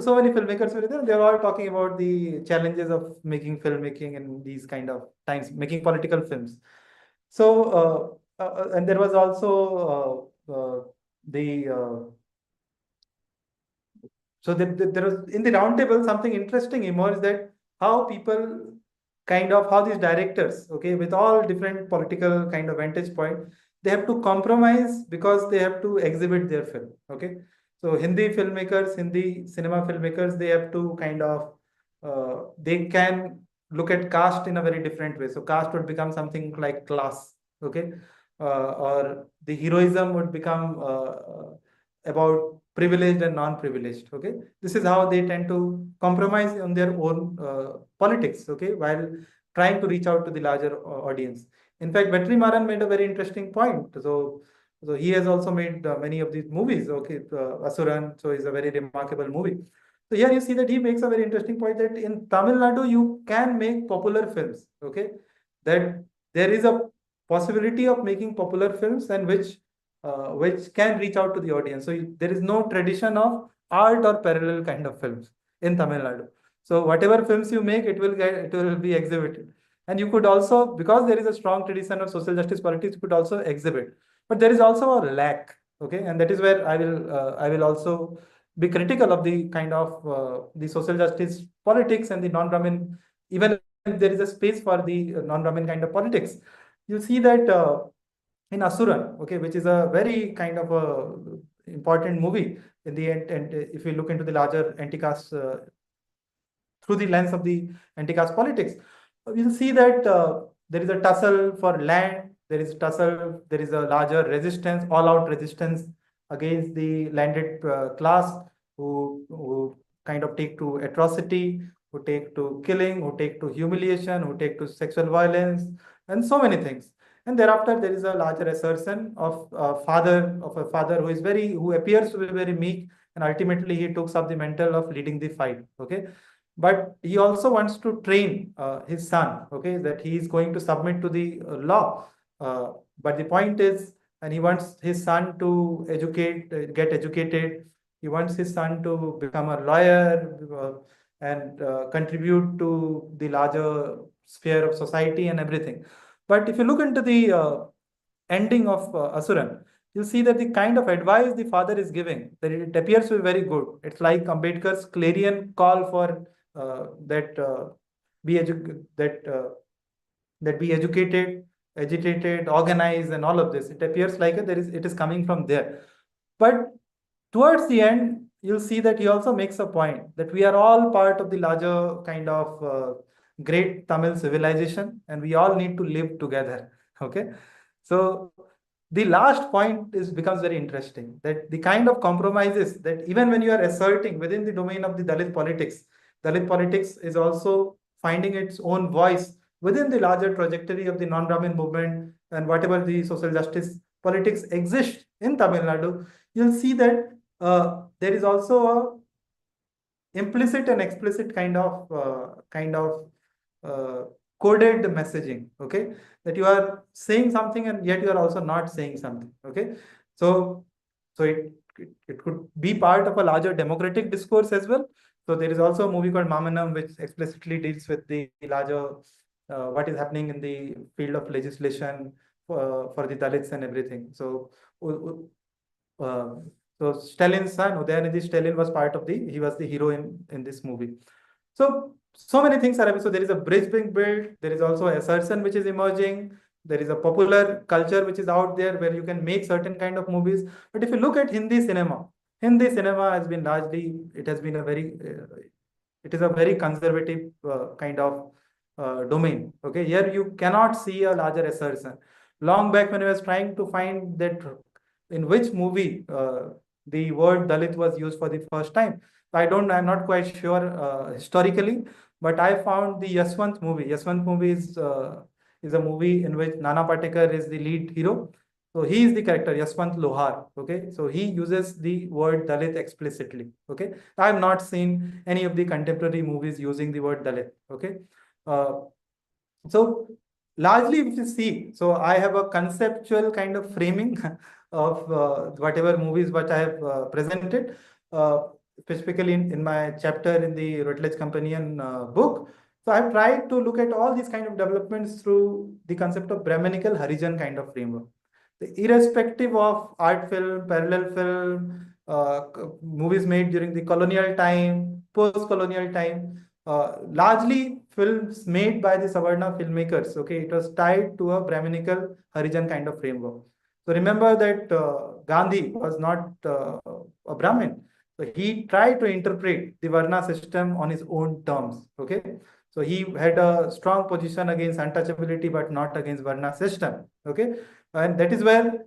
So many filmmakers were there. They were all talking about the challenges of making filmmaking in these kind of times, making political films. So, and there was also the so there was in the roundtable something interesting emerged, that how people how these directors, okay, with all different political kind of vantage point, they have to compromise because they have to exhibit their film. Okay, so Hindi cinema filmmakers, they have to they can look at caste in a very different way. So caste would become something like class. Okay, or the heroism would become about privileged and non-privileged. Okay, this is how they tend to compromise on their own politics. Okay, while trying to reach out to the larger audience. In fact, Vetri Maran made a very interesting point. So he has also made many of these movies. Okay, Asuran, so is a very remarkable movie. So here you see that he makes a very interesting point, that in Tamil Nadu you can make popular films. Okay, that there is a possibility of making popular films, and which can reach out to the audience. So there is no tradition of art or parallel kind of films in Tamil Nadu. So whatever films you make, it will be exhibited. And you could also, because there is a strong tradition of social justice politics, you could also exhibit. But there is also a lack. Okay, and that is where I will also be critical of the the social justice politics and the non-Brahmin, even if there is a space for the non-Brahmin kind of politics. You see that in Asuran, okay, which is a very kind of a important movie in the end, and if we look into the larger anti-caste through the lens of the anti-caste politics, you'll see that there is a tussle for land, there is tussle, there is a larger resistance, all-out resistance against the landed class, who kind of take to atrocity, who take to killing, who take to humiliation, who take to sexual violence, and so many things. And thereafter, there is a larger assertion of a father who appears to be very meek, and ultimately he takes up the mantle of leading the fight. Okay, but he also wants to train his son. Okay, that he is going to submit to the law. But the point is, and he wants his son to get educated. He wants his son to become a lawyer and contribute to the larger sphere of society and everything. But if you look into the ending of Asuran, you'll see that the kind of advice the father is giving, that it appears to be very good. It's like Ambedkar's clarion call for be that be educated, agitated, organized, and all of this. It appears like it is coming from there. But towards the end, you'll see that he also makes a point that we are all part of the larger kind of great Tamil civilization, and we all need to live together. Okay, so the last point becomes very interesting, that the kind of compromises that even when you are asserting within the domain of the Dalit politics is also finding its own voice within the larger trajectory of the non-Brahmin movement, and whatever the social justice politics exist in Tamil Nadu, you'll see that there is also a implicit and explicit kind of coded messaging. Okay, that you are saying something and yet you are also not saying something. Okay, so it could be part of a larger democratic discourse as well. So there is also a movie called Mamanam, which explicitly deals with the larger what is happening in the field of legislation for the Dalits and everything. So uh, Stalin's son, Udayanidhi Stalin, was he was the hero in this movie. So many things are happening. So there is a bridge being built. There is also assertion which is emerging. There is a popular culture which is out there where you can make certain kind of movies. But if you look at Hindi cinema has been largely, it is a very conservative kind of domain. Okay, here you cannot see a larger assertion. Long back when I was trying to find that in which movie the word Dalit was used for the first time, I'm not quite sure historically, but I found the Yashwant movie. Yashwant movie is a movie in which Nana Patekar is the lead hero. So he is the character Yashwant Lohar. Okay, so he uses the word Dalit explicitly. Okay, I have not seen any of the contemporary movies using the word Dalit. Okay, uh, so largely if you see, so I have a conceptual kind of framing of whatever movies what I have presented, uh, specifically in my chapter in the Routledge Companion book. So I've tried to look at all these kind of developments through the concept of Brahmanical Harijan kind of framework. Irrespective of art film, parallel film, movies made during the colonial time, post-colonial time, largely films made by the Savarna filmmakers, okay, it was tied to a Brahminical Harijan kind of framework. So remember that Gandhi was not a Brahmin. So he tried to interpret the Varna system on his own terms, okay. So he had a strong position against untouchability, but not against Varna system, okay. And that is where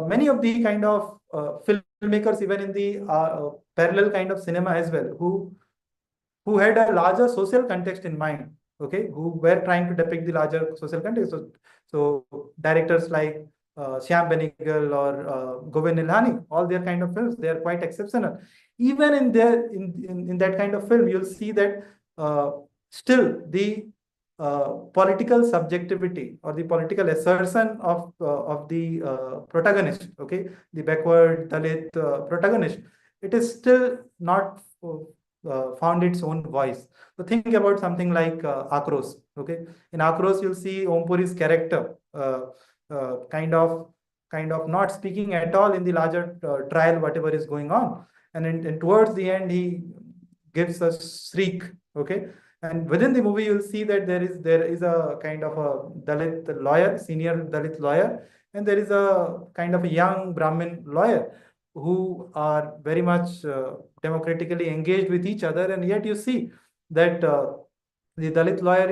many of the kind of filmmakers, even in the parallel kind of cinema as well, who had a larger social context in mind, okay, who were trying to depict the larger social context. So directors like Shyam Benegal or Govind Nilhani, all their kind of films, they are quite exceptional. Even in their in that kind of film, you'll see that uh, still the political subjectivity or the political assertion of the protagonist, okay, the backward Dalit protagonist, it is still not found its own voice. So think about something like Akros. Okay, in Akros you'll see Om Puri's character kind of not speaking at all in the larger trial, whatever is going on, and towards the end he gives a shriek. Okay, and within the movie you'll see that there is a kind of a Dalit lawyer, senior Dalit lawyer, and there is a kind of a young Brahmin lawyer who are very much democratically engaged with each other, and yet you see that the Dalit lawyer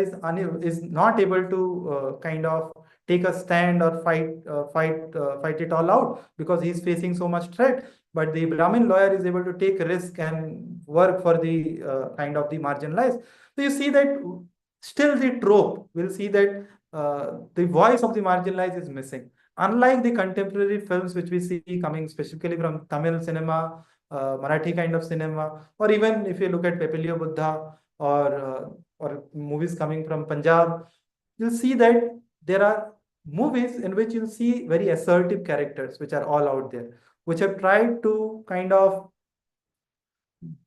is not able to kind of take a stand or fight it all out because he's facing so much threat. But the Brahmin lawyer is able to take a risk and work for the kind of the marginalized. So you see that still the trope will see that the voice of the marginalized is missing. Unlike the contemporary films which we see coming specifically from Tamil cinema, Marathi kind of cinema, or even if you look at Pepilio Buddha or movies coming from Punjab, you'll see that there are movies in which you'll see very assertive characters which are all out there, which have tried to kind of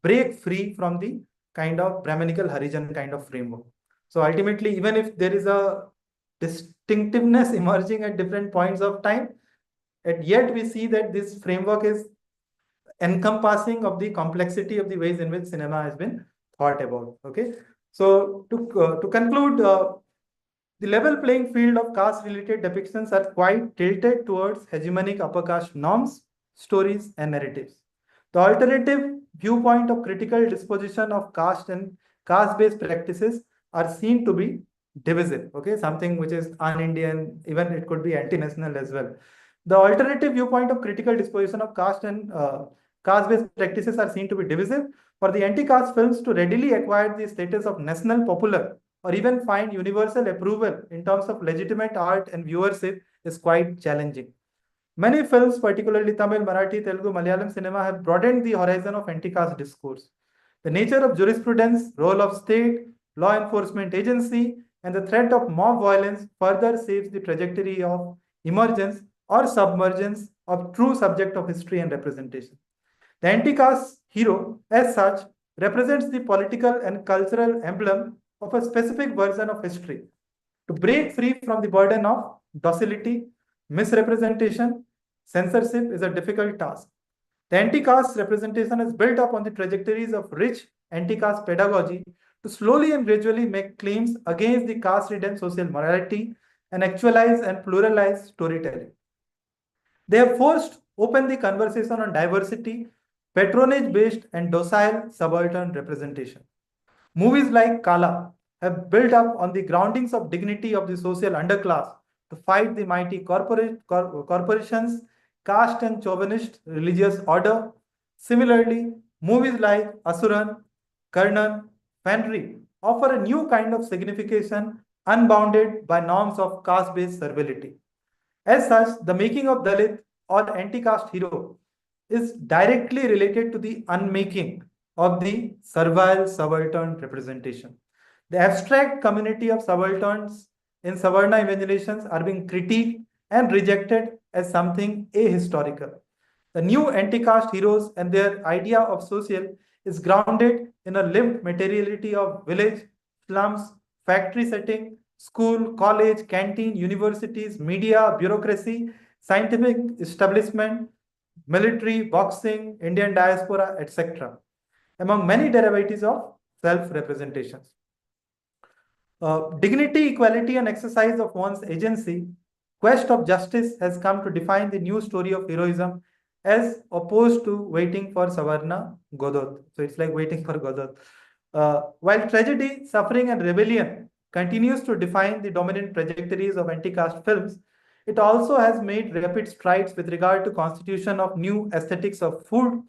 break free from the kind of Brahmanical Harijan kind of framework. So ultimately, even if there is a distinctiveness emerging at different points of time, and yet we see that this framework is encompassing of the complexity of the ways in which cinema has been thought about. Okay, so to conclude, the level playing field of caste-related depictions are quite tilted towards hegemonic upper caste norms, stories, and narratives. The alternative viewpoint of critical disposition of caste and caste-based practices are seen to be divisive. Okay, something which is un-Indian, even it could be anti-national as well. The alternative viewpoint of critical disposition of caste and caste-based practices are seen to be divisive. For the anti-caste films to readily acquire the status of national popular or even find universal approval in terms of legitimate art and viewership is quite challenging. Many films, particularly Tamil, Marathi, Telugu, Malayalam cinema, have broadened the horizon of anti-caste discourse. The nature of jurisprudence, role of state, law enforcement agency, and the threat of mob violence further saves the trajectory of emergence or submergence of true subject of history and representation. The anti-caste hero, as such, represents the political and cultural emblem of a specific version of history. To break free from the burden of docility, misrepresentation, censorship is a difficult task. The anti-caste representation is built up on the trajectories of rich anti-caste pedagogy to slowly and gradually make claims against the caste-ridden social morality and actualize and pluralize storytelling. They have forced open the conversation on diversity, patronage-based and docile subaltern representation. Movies like Kala have built up on the groundings of dignity of the social underclass to fight the mighty corporations, caste and chauvinist religious order. Similarly, movies like Asuran, Karnan, Fenry offer a new kind of signification unbounded by norms of caste-based servility. As such, the making of Dalit or anti-caste hero is directly related to the unmaking of the servile subaltern representation. The abstract community of subalterns in Savarna imaginations are being critiqued and rejected as something ahistorical. The new anti-caste heroes and their idea of social is grounded in a lived materiality of village, slums, factory setting, school, college, canteen, universities, media, bureaucracy, scientific establishment, military, boxing, Indian diaspora, etc., among many derivatives of self-representations. Dignity, equality, and exercise of one's agency, quest of justice has come to define the new story of heroism as opposed to waiting for Savarna Godot. So it's like waiting for Godot. While tragedy, suffering, and rebellion continues to define the dominant trajectories of anti-caste films, it also has made rapid strides with regard to constitution of new aesthetics of food,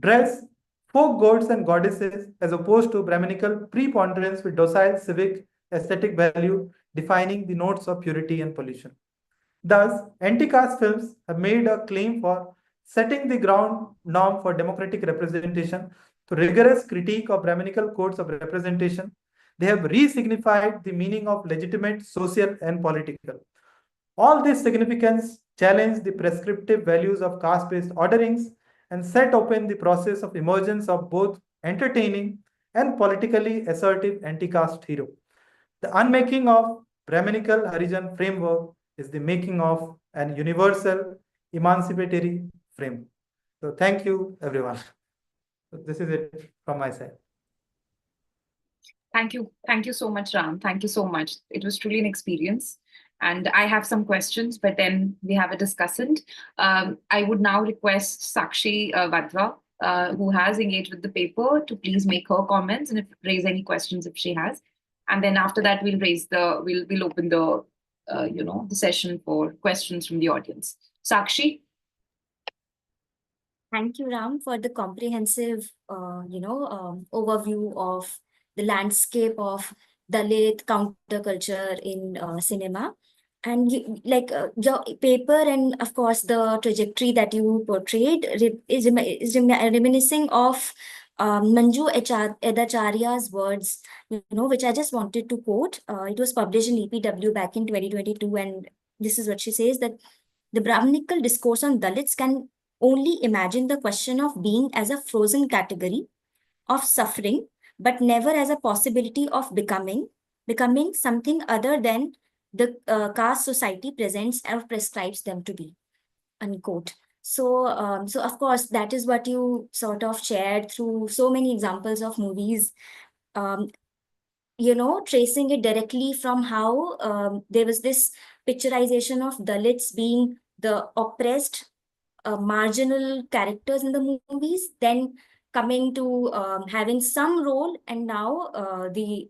dress, folk gods and goddesses, as opposed to Brahminical preponderance with docile civic aesthetic value defining the notes of purity and pollution. Thus, anti-caste films have made a claim for setting the ground norm for democratic representation through rigorous critique of Brahminical codes of representation. They have re-signified the meaning of legitimate, social, and political. All this significance challenge the prescriptive values of caste-based orderings and set open the process of emergence of both entertaining and politically assertive anti-caste hero. The unmaking of Brahminical Harijan framework is the making of an universal emancipatory frame. So thank you, everyone. So this is it from my side. Thank you. Thank you so much, Ram. Thank you so much. It was truly an experience. And I have some questions, but then we have a discussant. I would now request Sakshi Wadhwa, who has engaged with the paper, to please make her comments and raise any questions if she has. And then after that, we'll open the the session for questions from the audience. Sakshi. Thank you, Ram, for the comprehensive, overview of the landscape of Dalit counterculture in cinema. And your paper and, of course, the trajectory that you portrayed is reminiscing of Manju Edacharya's words, which I just wanted to quote. It was published in EPW back in 2022. And this is what she says, that the Brahminical discourse on Dalits can only imagine the question of being as a frozen category of suffering, but never as a possibility of becoming something other than the caste society presents or prescribes them to be, unquote. So of course, that is what you sort of shared through so many examples of movies, tracing it directly from how there was this picturization of Dalits being the oppressed, marginal characters in the movies, then coming to having some role, and now the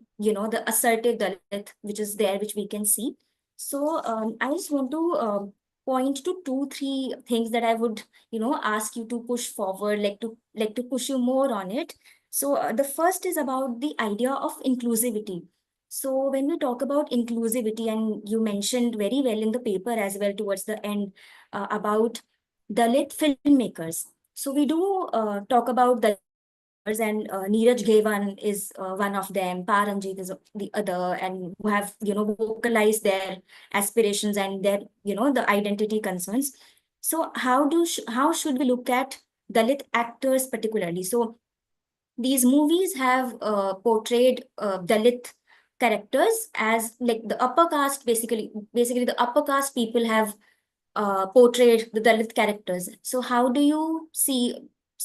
assertive Dalit, which is there, which we can see. So I just want to point to 2-3 things that I would ask you to push forward, like to push you more on it. So the first is about the idea of inclusivity. So when we talk about inclusivity, and you mentioned very well in the paper as well towards the end about Dalit filmmakers. So we do talk about Dalit, and Neeraj Gevan is one of them, Paranjit is the other, and who have vocalized their aspirations and their the identity concerns. So how should we look at Dalit actors particularly? So these movies have portrayed Dalit characters as like the upper caste, basically the upper caste people have portrayed the Dalit characters. So how do you see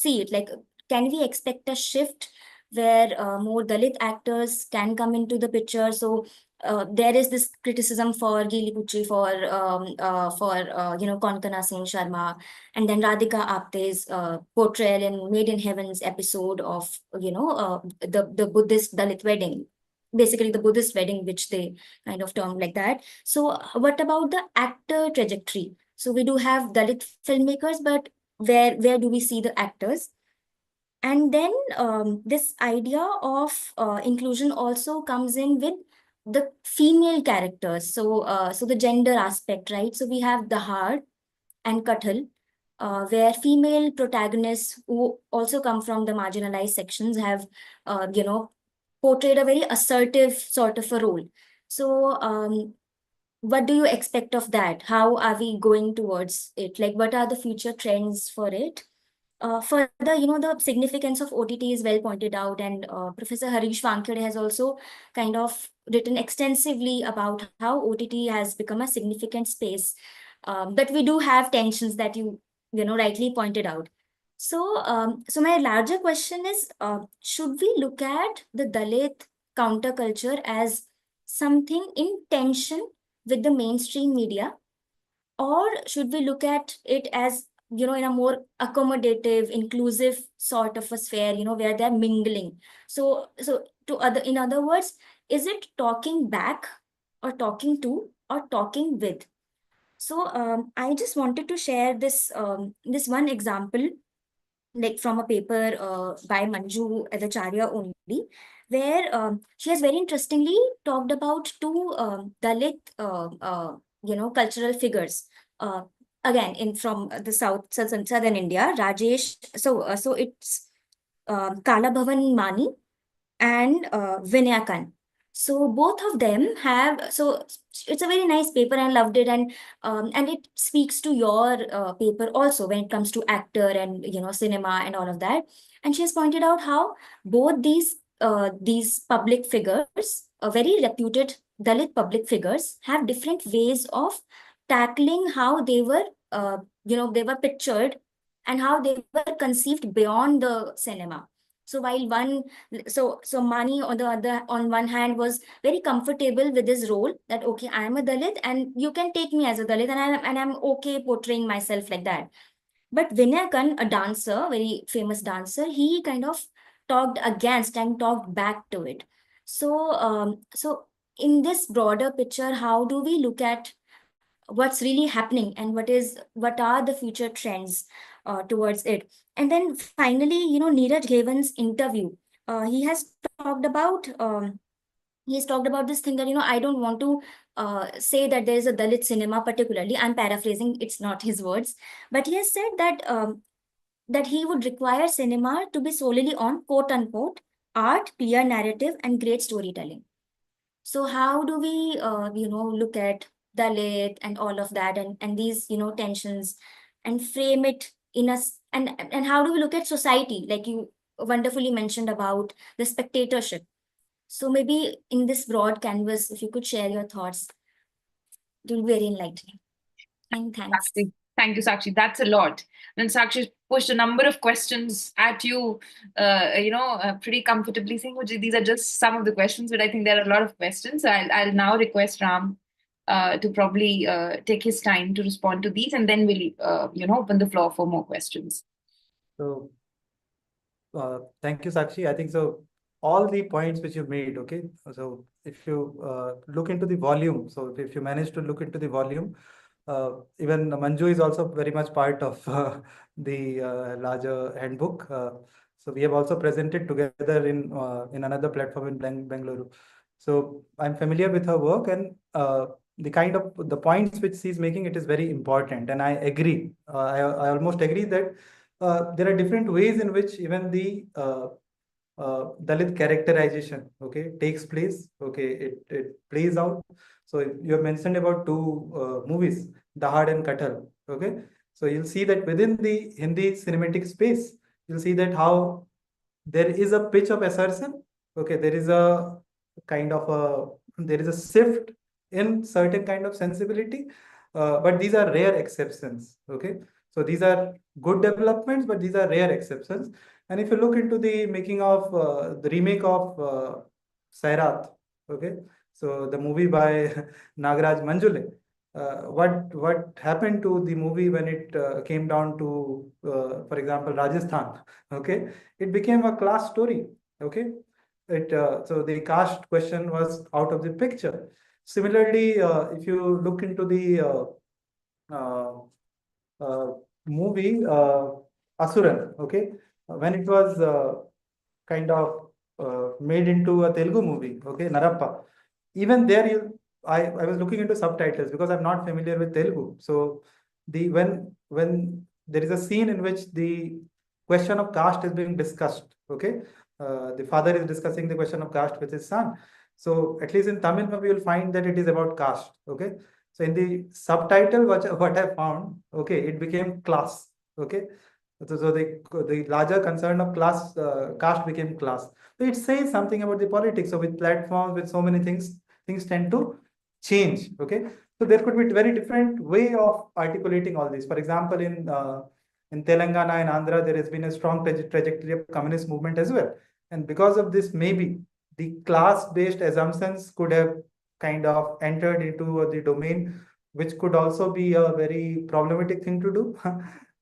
it? Like, can we expect a shift where more Dalit actors can come into the picture? So there is this criticism for Geeli Kuchi, for Konkana Singh Sharma, and then Radhika Apte's portrayal in Made in Heaven's episode of the Buddhist Dalit wedding, basically the Buddhist wedding, which they kind of term like that. So what about the actor trajectory? So we do have Dalit filmmakers, but where do we see the actors? And then this idea of inclusion also comes in with the female characters. So the gender aspect, right? So we have Dahad and Kathal, where female protagonists who also come from the marginalized sections have, portrayed a very assertive sort of a role. So, what do you expect of that? How are we going towards it? Like, what are the future trends for it? Further, the significance of OTT is well pointed out, and Professor Harish Vankade has also kind of written extensively about how OTT has become a significant space. But we do have tensions that you rightly pointed out. So my larger question is, should we look at the Dalit counterculture as something in tension with the mainstream media, or should we look at it as, in a more accommodative, inclusive sort of a sphere, where they're mingling? In other words, is it talking back, or talking to, or talking with? So I just wanted to share this one example, like from a paper by Manju Adacharya only, where she has very interestingly talked about two Dalit, cultural figures. Uh, Again, in from the southern India, Rajesh. So it's Kala Bhavan Mani and Vinayakan. So both of them have, so it's a very nice paper. I loved it, and it speaks to your paper also when it comes to actor and cinema and all of that. And she has pointed out how both these public figures, very reputed Dalit public figures, have different ways of tackling how they were pictured and how they were conceived beyond the cinema. So while so Mani on one hand was very comfortable with his role, that okay, I am a Dalit and you can take me as a Dalit, and I'm okay portraying myself like that. But Vinayakan, a dancer, very famous dancer, he kind of talked against and talked back to it. So in this broader picture, how do we look at what's really happening, and what are the future trends towards it? And then finally, Neeraj Ghewan's interview, he has talked about he's talked about this thing that, I don't want to say that there is a Dalit cinema particularly. I'm paraphrasing, it's not his words, but he has said that he would require cinema to be solely on quote unquote art, clear narrative, and great storytelling. So how do we, look at Dalit and all of that, and these, tensions, and frame it in us, and how do we look at society, like you wonderfully mentioned about the spectatorship? So maybe in this broad canvas, if you could share your thoughts, it will be very enlightening. And thanks. Sakshi. Thank you, Sakshi. That's a lot. And Sakshi pushed a number of questions at you, pretty comfortably, saying, "Oh, these are just some of the questions," but I think there are a lot of questions. So I'll now request Ram to probably take his time to respond to these, and then we'll, open the floor for more questions. So, thank you, Sakshi. I think so. All the points which you made, okay. So, if you look into the volume, so if you manage to look into the volume, even Manju is also very much part of the larger handbook. So we have also presented together in another platform in Bengaluru. So I'm familiar with her work, and the kind of the points which she's making, it is very important, and I agree. I almost agree that there are different ways in which even the Dalit characterization, okay, takes place. Okay, it plays out. So you have mentioned about two movies, Dahad and Kathal. Okay, so you'll see that within the Hindi cinematic space, you'll see that how there is a pitch of assertion. Okay, there is a kind of there is a shift in certain kind of sensibility, but these are rare exceptions. Okay, so these are good developments, but these are rare exceptions. And if you look into the making of the remake of Sairat, okay, so the movie by Nagaraj Manjule, what happened to the movie when it came down to, for example, Rajasthan, okay, it became a class story, okay. So the caste question was out of the picture. Similarly, if you look into the uh, movie Asuran, okay. when it was kind of made into a Telugu movie, okay, Narappa. Even there, I was looking into subtitles because I'm not familiar with Telugu. So when there is a scene in which the question of caste is being discussed, okay, the father is discussing the question of caste with his son. So at least in Tamil, we will find that it is about caste, okay. So in the subtitle, what I found, okay, it became class, okay. So the larger concern of caste became class. So it says something about the politics. So with platforms, with so many things, things tend to change. Okay. So there could be very different way of articulating all this. For example, in Telangana and Andhra, there has been a strong trajectory of communist movement as well. And because of this, maybe the class-based assumptions could have kind of entered into the domain, which could also be a very problematic thing to do.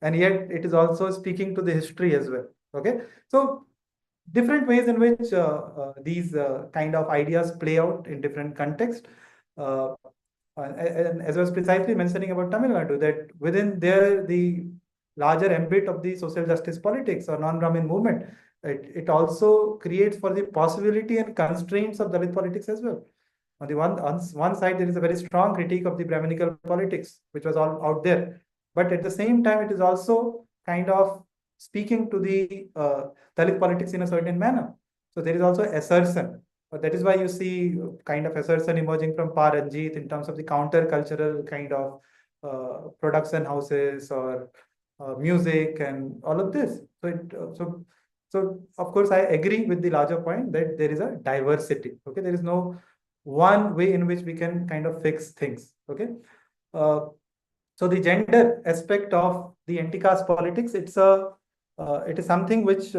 And yet it is also speaking to the history as well. Okay. So different ways in which these kind of ideas play out in different contexts. And as I was precisely mentioning about Tamil Nadu, that within there, the larger ambit of the social justice politics or non-Brahmin movement, it also creates for the possibility and constraints of Dalit politics as well. On one side, there is a very strong critique of the Brahminical politics, which was all out there. But at the same time, it is also kind of speaking to the Dalit politics in a certain manner. So there is also assertion. But that is why you see kind of assertion emerging from Paranjit in terms of the counter-cultural kind of production houses or music and all of this. So of course, I agree with the larger point that there is a diversity. Okay, there is no one way in which we can kind of fix things. Okay. So the gender aspect of the anti-caste politics, it is something which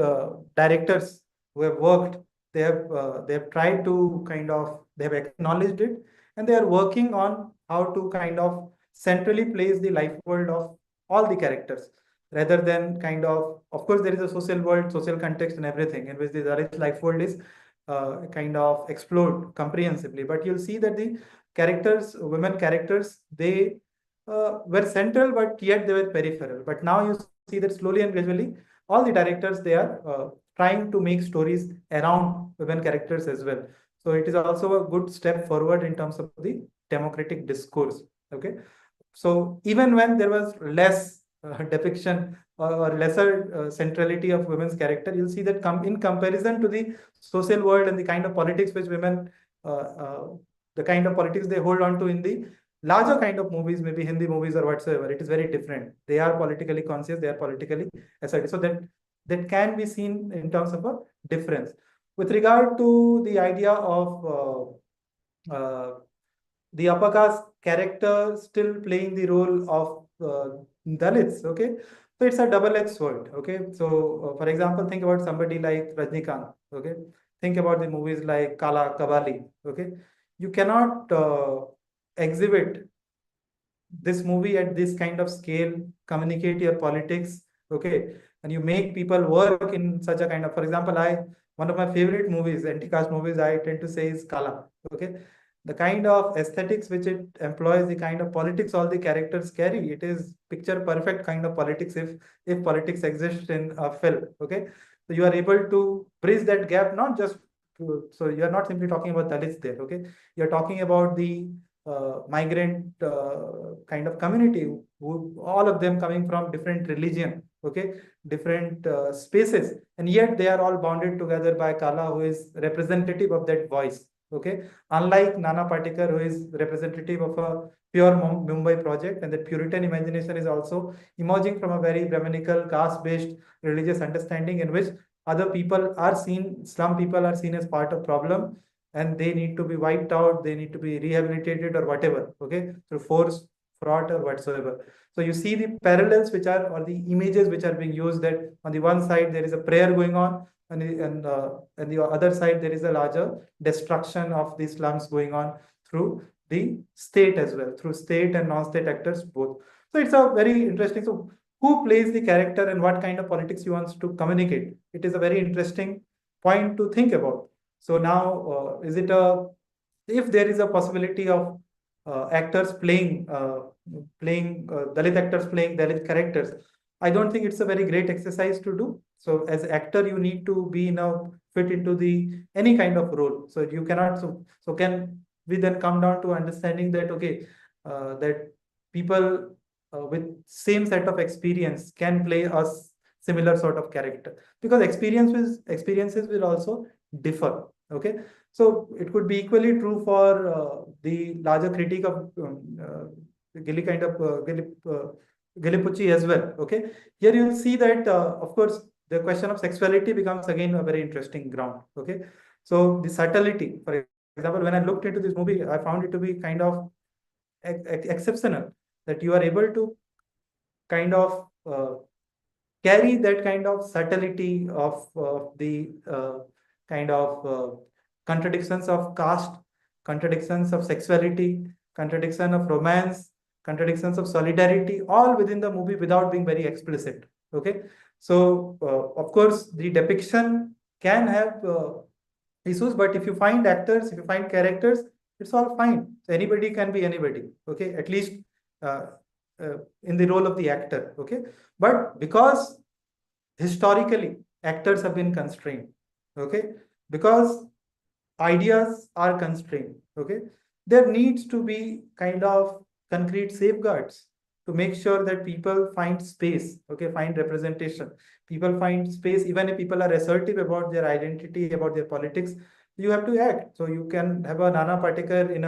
directors who have worked, they have tried to kind of, they have acknowledged it, and they are working on how to kind of centrally place the life world of all the characters, rather than kind of course, there is a social world, social context and everything in which the Dalit life world is kind of explored comprehensively. But you'll see that the characters, women characters, they were central, but yet they were peripheral. But now you see that slowly and gradually, all the directors, they are trying to make stories around women characters as well. So it is also a good step forward in terms of the democratic discourse. Okay. So even when there was less depiction or lesser centrality of women's character, you'll see that in comparison to the social world and the kind of politics which women, the kind of politics they hold on to in the larger kind of movies, maybe Hindi movies or whatsoever, it is very different. They are politically conscious, they are politically assertive. So that can be seen in terms of a difference. With regard to the idea of the upper caste character still playing the role of Dalits, okay? So it's a double-edged sword, okay? So for example, think about somebody like Rajnikant, okay? Think about the movies like Kala Kavali, okay? You cannot exhibit this movie at this kind of scale, communicate your politics, okay? And you make people work in such a kind of, for example, one of my favorite movies, anti-caste movies, I tend to say is Kala, okay? The kind of aesthetics which it employs, the kind of politics all the characters carry, it is picture perfect kind of politics if politics exists in a film, okay? So you are able to bridge that gap, not just so you are not simply talking about Dalits there, okay? You're talking about the migrant kind of community, who all of them coming from different religion, okay, different spaces, and yet they are all bounded together by Kala, who is representative of that voice. Okay, unlike Nana Patekar, who is representative of a pure Mumbai project, and that Puritan imagination is also emerging from a very Brahminical, caste-based religious understanding in which other people are seen, slum people are seen as part of problem, and they need to be wiped out, they need to be rehabilitated or whatever, okay, through force, fraud or whatsoever. So you see the parallels which are, or the images which are being used, that on the one side there is a prayer going on, and the other side there is a larger destruction of the slums going on through the state as well, through state and non-state actors both. So it's a very interesting. So who plays the character and what kind of politics he wants to communicate? It is a very interesting point to think about. So now, if there is a possibility of actors playing Dalit actors playing Dalit characters, I don't think it's a very great exercise to do. So as actor, you need to be fit into the any kind of role. So you cannot. So can we then come down to understanding that okay, that people with same set of experience can play a similar sort of character, because experiences will also differ. Okay, so it could be equally true for the larger critique of Gilly kind of Gillipucci as well. Okay, here you'll see that of course the question of sexuality becomes again a very interesting ground. Okay, so the subtlety, for example, when I looked into this movie, I found it to be kind of exceptional that you are able to kind of carry that kind of subtlety of the kind of contradictions of caste, contradictions of sexuality, contradiction of romance, contradictions of solidarity, all within the movie without being very explicit. Okay, so of course the depiction can have issues, but if you find actors, if you find characters, it's all fine. So anybody can be anybody. Okay, at least uh, in the role of the actor. Okay, but because historically actors have been constrained, okay, because ideas are constrained, okay, there needs to be kind of concrete safeguards to make sure that people find space, okay, find representation, people find space. Even if people are assertive about their identity, about their politics, you have to act. So you can have a Nana Patekar in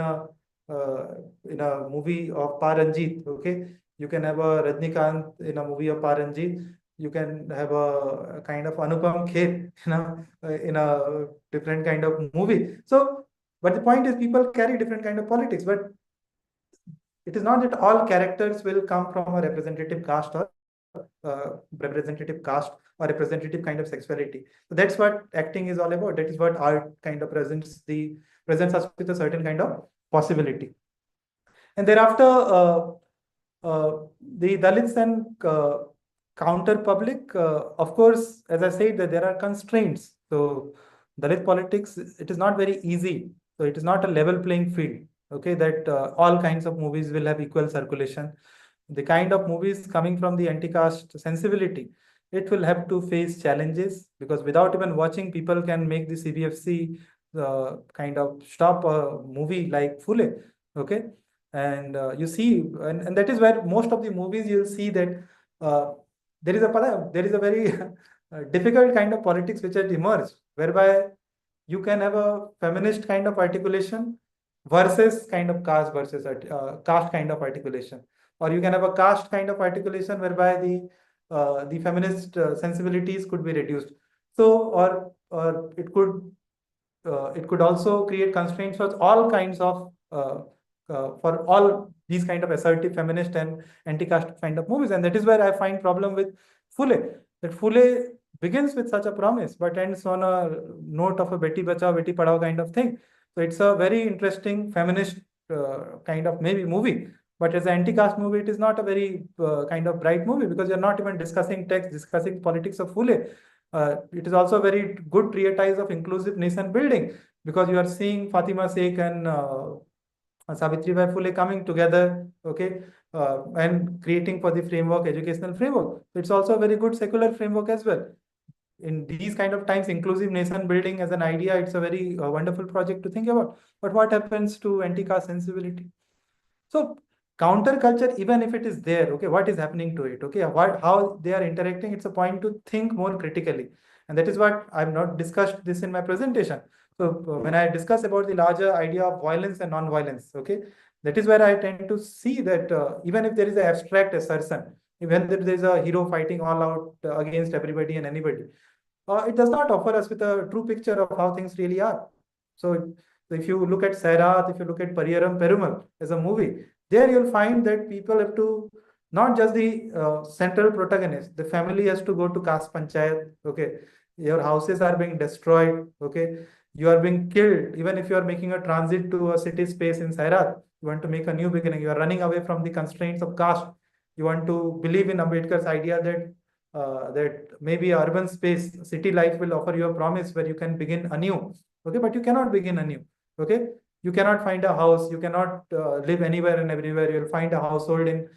a movie of Paranjit, okay, you can have a Rajnikant in a movie of Paranjit, you can have a kind of Anupam Kher, in a different kind of movie. So, but the point is, people carry different kind of politics. But it is not that all characters will come from a representative caste or representative kind of sexuality. So that's what acting is all about. That is what art kind of presents us with a certain kind of possibility. And thereafter, the Dalits and counter public, of course, as I said, that there are constraints. So Dalit politics, it is not very easy. So it is not a level playing field. Okay, that all kinds of movies will have equal circulation. The kind of movies coming from the anti-caste sensibility, it will have to face challenges, because without even watching, people can make the CBFC kind of stop a movie like Phule. Okay, and you see, and that is where most of the movies you'll see that uh, there is a very difficult kind of politics which has emerged, whereby you can have a feminist kind of articulation versus kind of caste kind of articulation, or you can have a caste kind of articulation whereby the feminist sensibilities could be reduced. So, or it could also create constraints for all kinds of for all these kind of assertive feminist and anti-caste kind of movies. And that is where I find problem with Phule. That Phule begins with such a promise, but ends on a note of a Beti Bachao, Beti Padhao kind of thing. So it's a very interesting feminist kind of maybe movie. But as an anti-caste movie, it is not a very kind of bright movie, because you're not even discussing text, discussing politics of Phule. It is also a very good treatise of inclusive nation building, because you are seeing Fatima Sheikh and Savitribai Phule coming together, okay, and creating for the framework, educational framework. So it's also a very good secular framework as well. In these kind of times, inclusive nation building as an idea, it's a very wonderful project to think about. But what happens to anti-caste sensibility? So counterculture, even if it is there, okay, what is happening to it? Okay, how they are interacting, it's a point to think more critically. And that is what I've not discussed this in my presentation. So when I discuss about the larger idea of violence and non-violence, okay, that is where I tend to see that even if there is an abstract assertion, even if there is a hero fighting all out against everybody and anybody, it does not offer us with a true picture of how things really are. So if you look at Sairat, if you look at Pariyaram Perumal as a movie, there you'll find that people have to, not just the central protagonist, the family has to go to caste panchayat, okay, your houses are being destroyed, okay, you are being killed. Even if you are making a transit to a city space in Sairat, you want to make a new beginning, you are running away from the constraints of caste. You want to believe in Ambedkar's idea that that maybe urban space, city life will offer you a promise where you can begin anew. Okay, but you cannot begin anew. Okay, you cannot find a house, you cannot live anywhere and everywhere. You'll find a household in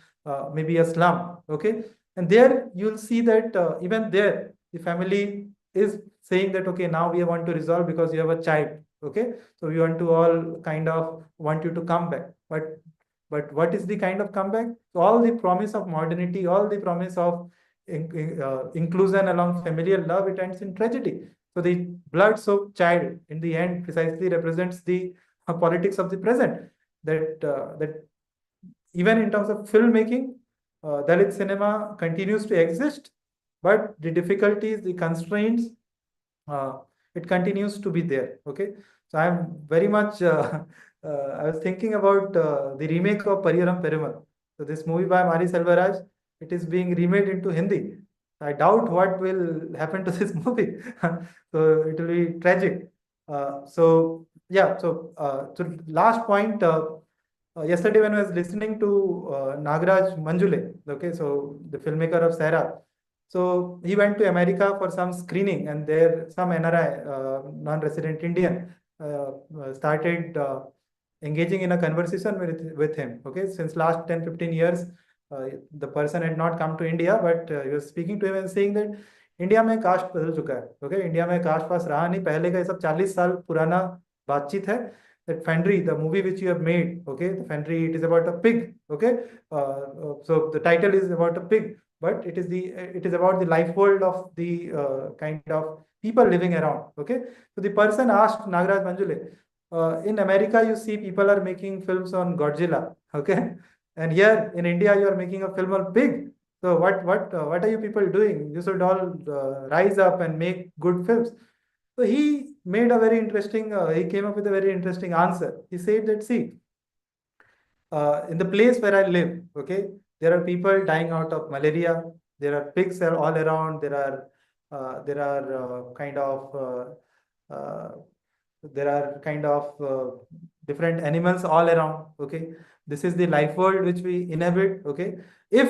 maybe a slum. Okay, And there you'll see that even there, the family is saying that, okay, now we want to resolve because you have a child. Okay, so we want to all kind of want you to come back. But what is the kind of comeback? So all the promise of modernity, all the promise of inclusion along familial love, it ends in tragedy. So the blood-soaked child in the end precisely represents the politics of the present. That even in terms of filmmaking, Dalit cinema continues to exist, but the difficulties, the constraints, uh, it continues to be there. Okay, so I'm very much. I was thinking about the remake of Pariyaram Perumal. So this movie by Mari Selvaraj, it is being remade into Hindi. I doubt what will happen to this movie. So it will be tragic. So yeah. So last point. Yesterday when I was listening to Nagaraj Manjule, okay, so the filmmaker of Sahara, so he went to America for some screening, and there some NRI, non-resident Indian, started engaging in a conversation with him. Okay, since last 10-15 years, the person had not come to India, but he was speaking to him and saying that India में cast बदल चुका है. Okay, India में cast पास रहा नहीं. पहले का ये सब 40 साल पुराना बातचीत है. That Fandry, the movie which you have made, okay, the Fandry, it is about a pig, okay. So the title is about a pig, but it is about the life world of the kind of people living around, okay. So the person asked Nagaraj Manjule, in America you see people are making films on Godzilla, okay, and here in India you are making a film on pig. So what are you people doing? You should all rise up and make good films. So he made a very interesting, he came up with a very interesting answer. He said that, see, in the place where I live, okay, there are people dying out of malaria. There are pigs all around. There are kind of different animals all around. Okay, this is the life world which we inhabit. Okay, if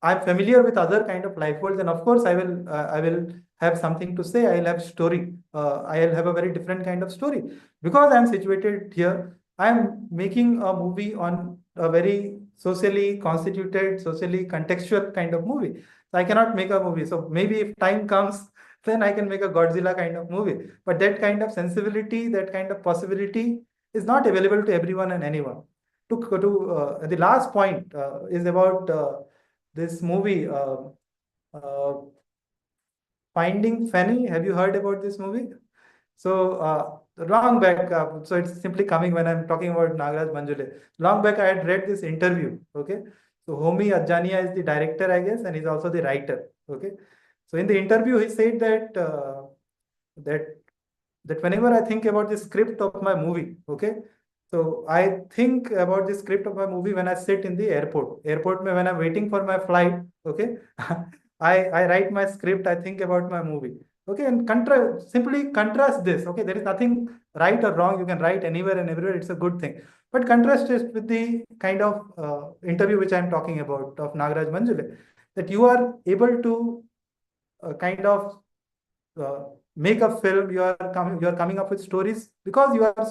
I'm familiar with other kind of life world, then of course I will have something to say. I'll have story. I'll have a very different kind of story because I'm situated here. I'm making a movie on a very socially constituted, socially contextual kind of movie. So I cannot make a movie. So maybe if time comes, then I can make a Godzilla kind of movie. But that kind of sensibility, that kind of possibility is not available to everyone and anyone. The last point is about this movie, Finding Fanny. Have you heard about this movie? So long back, so it's simply coming when I'm talking about Nagaraj Manjule. Long back, I had read this interview. Okay, so Homi Ajania is the director, I guess, and he's also the writer. Okay, so in the interview, he said that that whenever I think about the script of my movie, okay, so I think about the script of my movie when I sit in the airport. Airport, when I'm waiting for my flight, okay, I write my script. I think about my movie. Okay, and simply contrast this. Okay, there is nothing right or wrong. You can write anywhere and everywhere. It's a good thing. But contrast it with the kind of interview which I'm talking about of Nagaraj Manjule, that you are able to kind of uh, make a film. You are coming up with stories because you are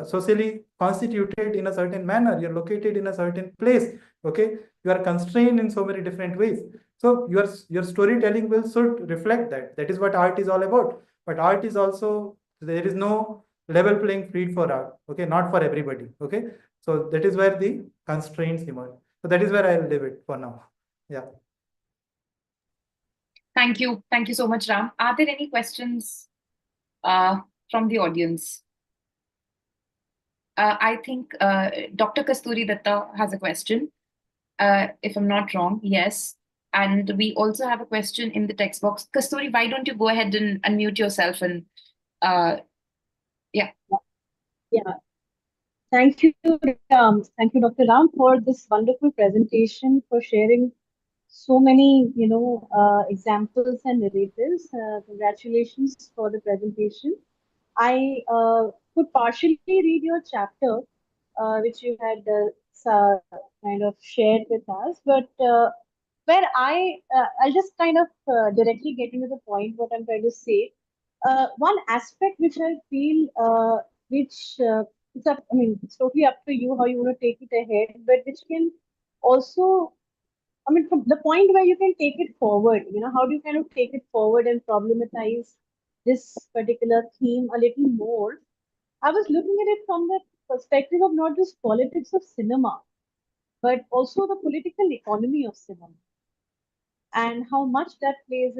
socially constituted in a certain manner. You're located in a certain place. Okay, you are constrained in so many different ways. So your storytelling will should reflect that. That is what art is all about. But art is also, there is no level playing field for art. Okay, not for everybody. Okay, so that is where the constraints emerge. So that is where I'll leave it for now. Yeah. Thank you. Thank you so much, Ram. Are there any questions from the audience? I think Dr. Kasturi Datta has a question. If I'm not wrong, yes. And we also have a question in the text box. Kasturi, why don't you go ahead and unmute yourself and yeah. Yeah. Thank you, thank you, Dr. Ram, for this wonderful presentation, for sharing so many, examples and narratives. Congratulations for the presentation. I could partially read your chapter, which you had kind of shared with us, but where I'll just kind of directly get into the point what I'm trying to say. One aspect which I feel, which it's up, I mean, it's totally up to you how you want to take it ahead, but which can also I mean, from the point where you can take it forward, how do you kind of take it forward and problematize this particular theme a little more? I was looking at it from the perspective of not just politics of cinema, but also the political economy of cinema, and how much it plays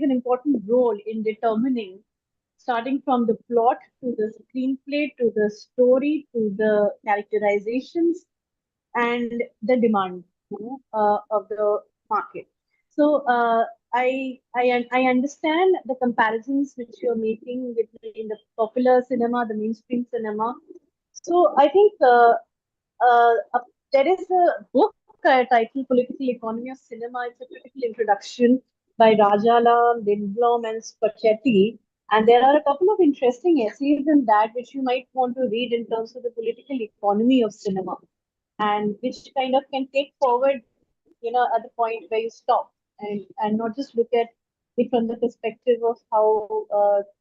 an important role in determining, starting from the plot to the screenplay to the story to the characterizations and the demand, of the market. So I understand the comparisons which you're making between the popular cinema, the mainstream cinema. So I think there is a book titled Political Economy of Cinema. It's a critical introduction by Rajala, Lindblom, and Spacchetti. And there are a couple of interesting essays in that which you might want to read in terms of the political economy of cinema, and which kind of can take forward, at the point where you stop, and not just look at it from the perspective of how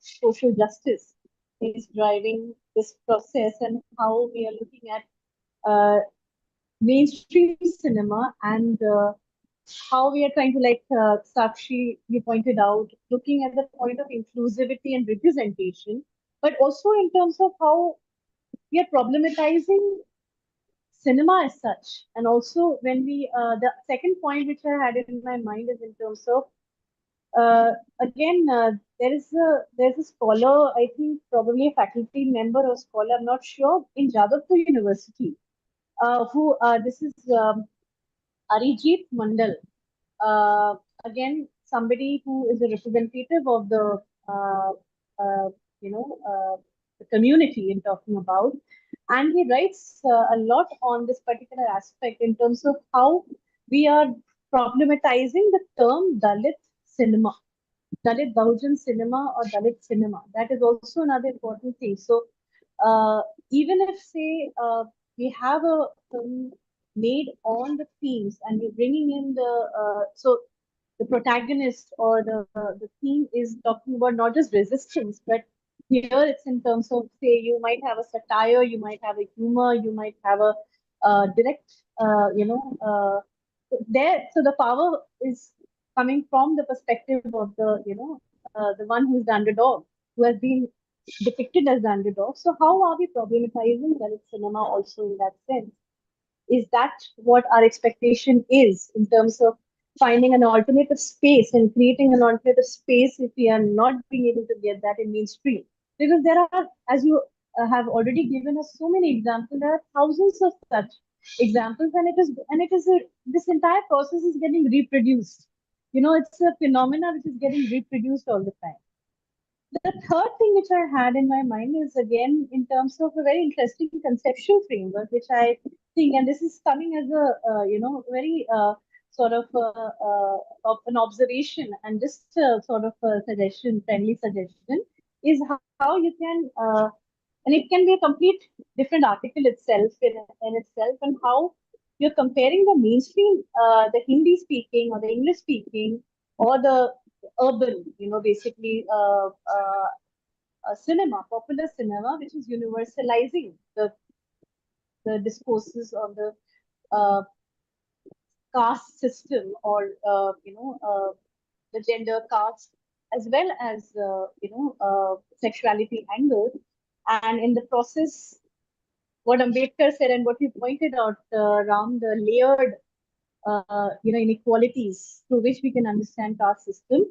social justice is driving this process, and how we are looking at mainstream cinema, and how we are trying to, like Sakshi, you pointed out, looking at the point of inclusivity and representation, but also in terms of how we are problematizing cinema as such. And also, when the second point which I had in my mind is in terms of, again, there's a scholar, I think probably a faculty member or scholar, I'm not sure, in Jadavpur University, who this is Arijit Mandal. Uh, Again, somebody who is a representative of uh, uh, you know, the community in talking about. And he writes a lot on this particular aspect in terms of how we are problematizing the term Dalit cinema. Dalit Bahujan cinema or Dalit cinema. That is also another important thing. So, uh, even if, say, we have a film made on the themes, and we're bringing in so the protagonist, or the theme is talking about not just resistance, but here it's in terms of, say, you might have a satire, you might have a humor, you might have a direct, there. So the power is coming from the perspective of the one who's the underdog, who has been depicted as the underdog. So how are we problematizing Dalit cinema also in that sense? Is that what our expectation is in terms of finding an alternative space and creating an alternative space if we are not being able to get that in mainstream? Because there are, as you have already given us so many examples, there are thousands of such examples, and this entire process is getting reproduced. It's a phenomena which is getting reproduced all the time. The third thing which I had in my mind is, again, in terms of a very interesting conceptual framework, which I think, and this is coming as a very sort of an observation, and just sort of a suggestion, friendly suggestion, is how you can, and it can be a complete different article itself in itself, and how you're comparing the mainstream, the Hindi speaking or the English speaking, or the urban, basically cinema, popular cinema, which is universalizing the discourses on the uh, caste system, or the gender caste, as well as sexuality angle, and in the process, what Ambedkar said and what you pointed out, Ram, the layered inequalities through which we can understand caste system,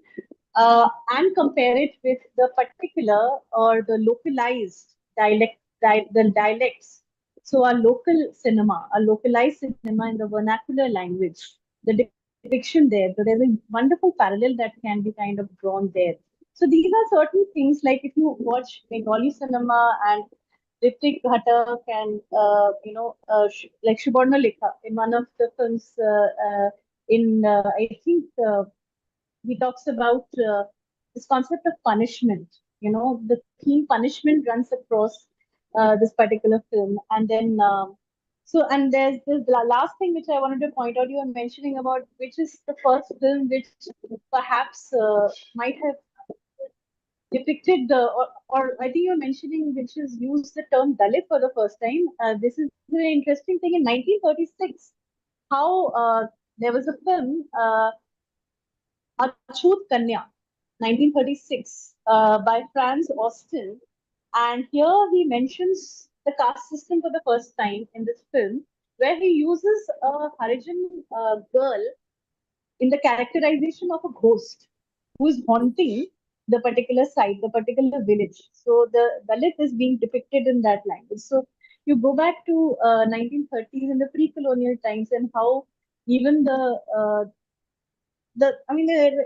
and compare it with the particular or the localized the dialects. So our local cinema, our localized cinema in the vernacular language, the depiction there. So there's a wonderful parallel that can be kind of drawn there. So these are certain things, like if you watch Bengali cinema and Ritik Ghatak and like Subarna Lekha in one of the films, I think he talks about this concept of punishment. The theme punishment runs across this particular film, and then and there's this last thing which I wanted to point out. You were mentioning about which is the first film which perhaps might have depicted or I think you're mentioning which is used the term Dalit for the first time. This is an interesting thing. In 1936, how there was a film, Achut Kanya, 1936, by Franz Austin. And here he mentions the caste system for the first time in this film, where he uses a Harijan girl in the characterization of a ghost who is haunting the particular site, the particular village. So the Dalit is being depicted in that language. So you go back to 1930s in the pre-colonial times, and how even the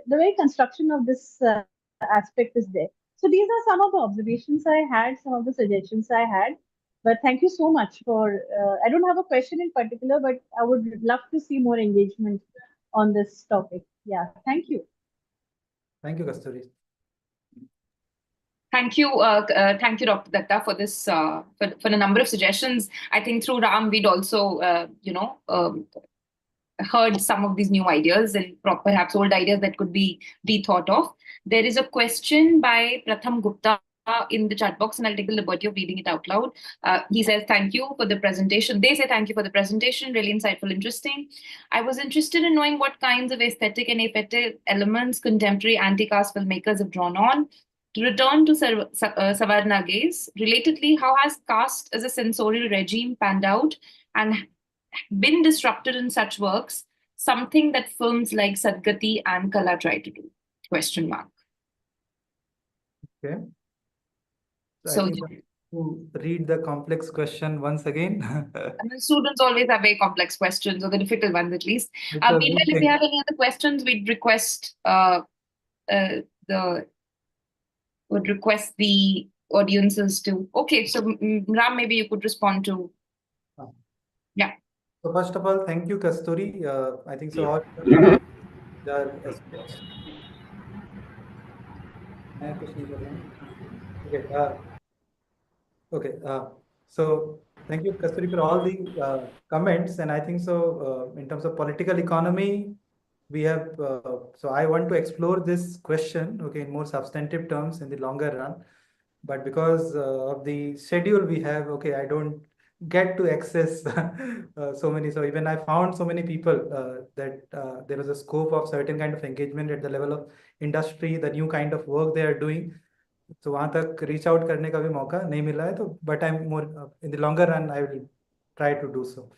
very construction of this aspect is there. So these are some of the observations I had, some of the suggestions I had. But thank you so much for. I don't have a question in particular, but I would love to see more engagement on this topic. Yeah, thank you. Thank you, Kasturi. Thank you, Dr. Datta, for this for the number of suggestions. I think through Ram, we'd also heard some of these new ideas and perhaps old ideas that could be rethought of. There is a question by Pratham Gupta in the chat box, and I'll take the liberty of reading it out loud. He says, thank you for the presentation. They say, thank you for the presentation, really insightful, interesting. I was interested in knowing what kinds of aesthetic and affective elements contemporary anti-caste filmmakers have drawn on. To return to Savarna gaze, relatedly, how has caste as a sensorial regime panned out and been disrupted in such works, something that films like Sadgati and Kala try to do? Question mark. Okay. So, I think to read the complex question once again. I mean, students always have very complex questions, or the difficult ones at least. Meanwhile, if we have any other questions, we'd request the audiences to. Okay, so Ram, maybe you could respond to. Yeah. So first of all, thank you, Kasturi. I think so. All the aspects. Okay. Okay. So thank you, Kasturi, for all the comments. And I think so. In terms of political economy, we have. So I want to explore this question. Okay, in more substantive terms in the longer run. But because of the schedule we have, okay, I don't get to access so many. So even I found so many people that there is a scope of certain kind of engagement at the level of industry, the new kind of work they are doing. तो वहां तक reach out करने का भी मौका नहीं मिला है तो but I'm more in the longer run I will try to do so.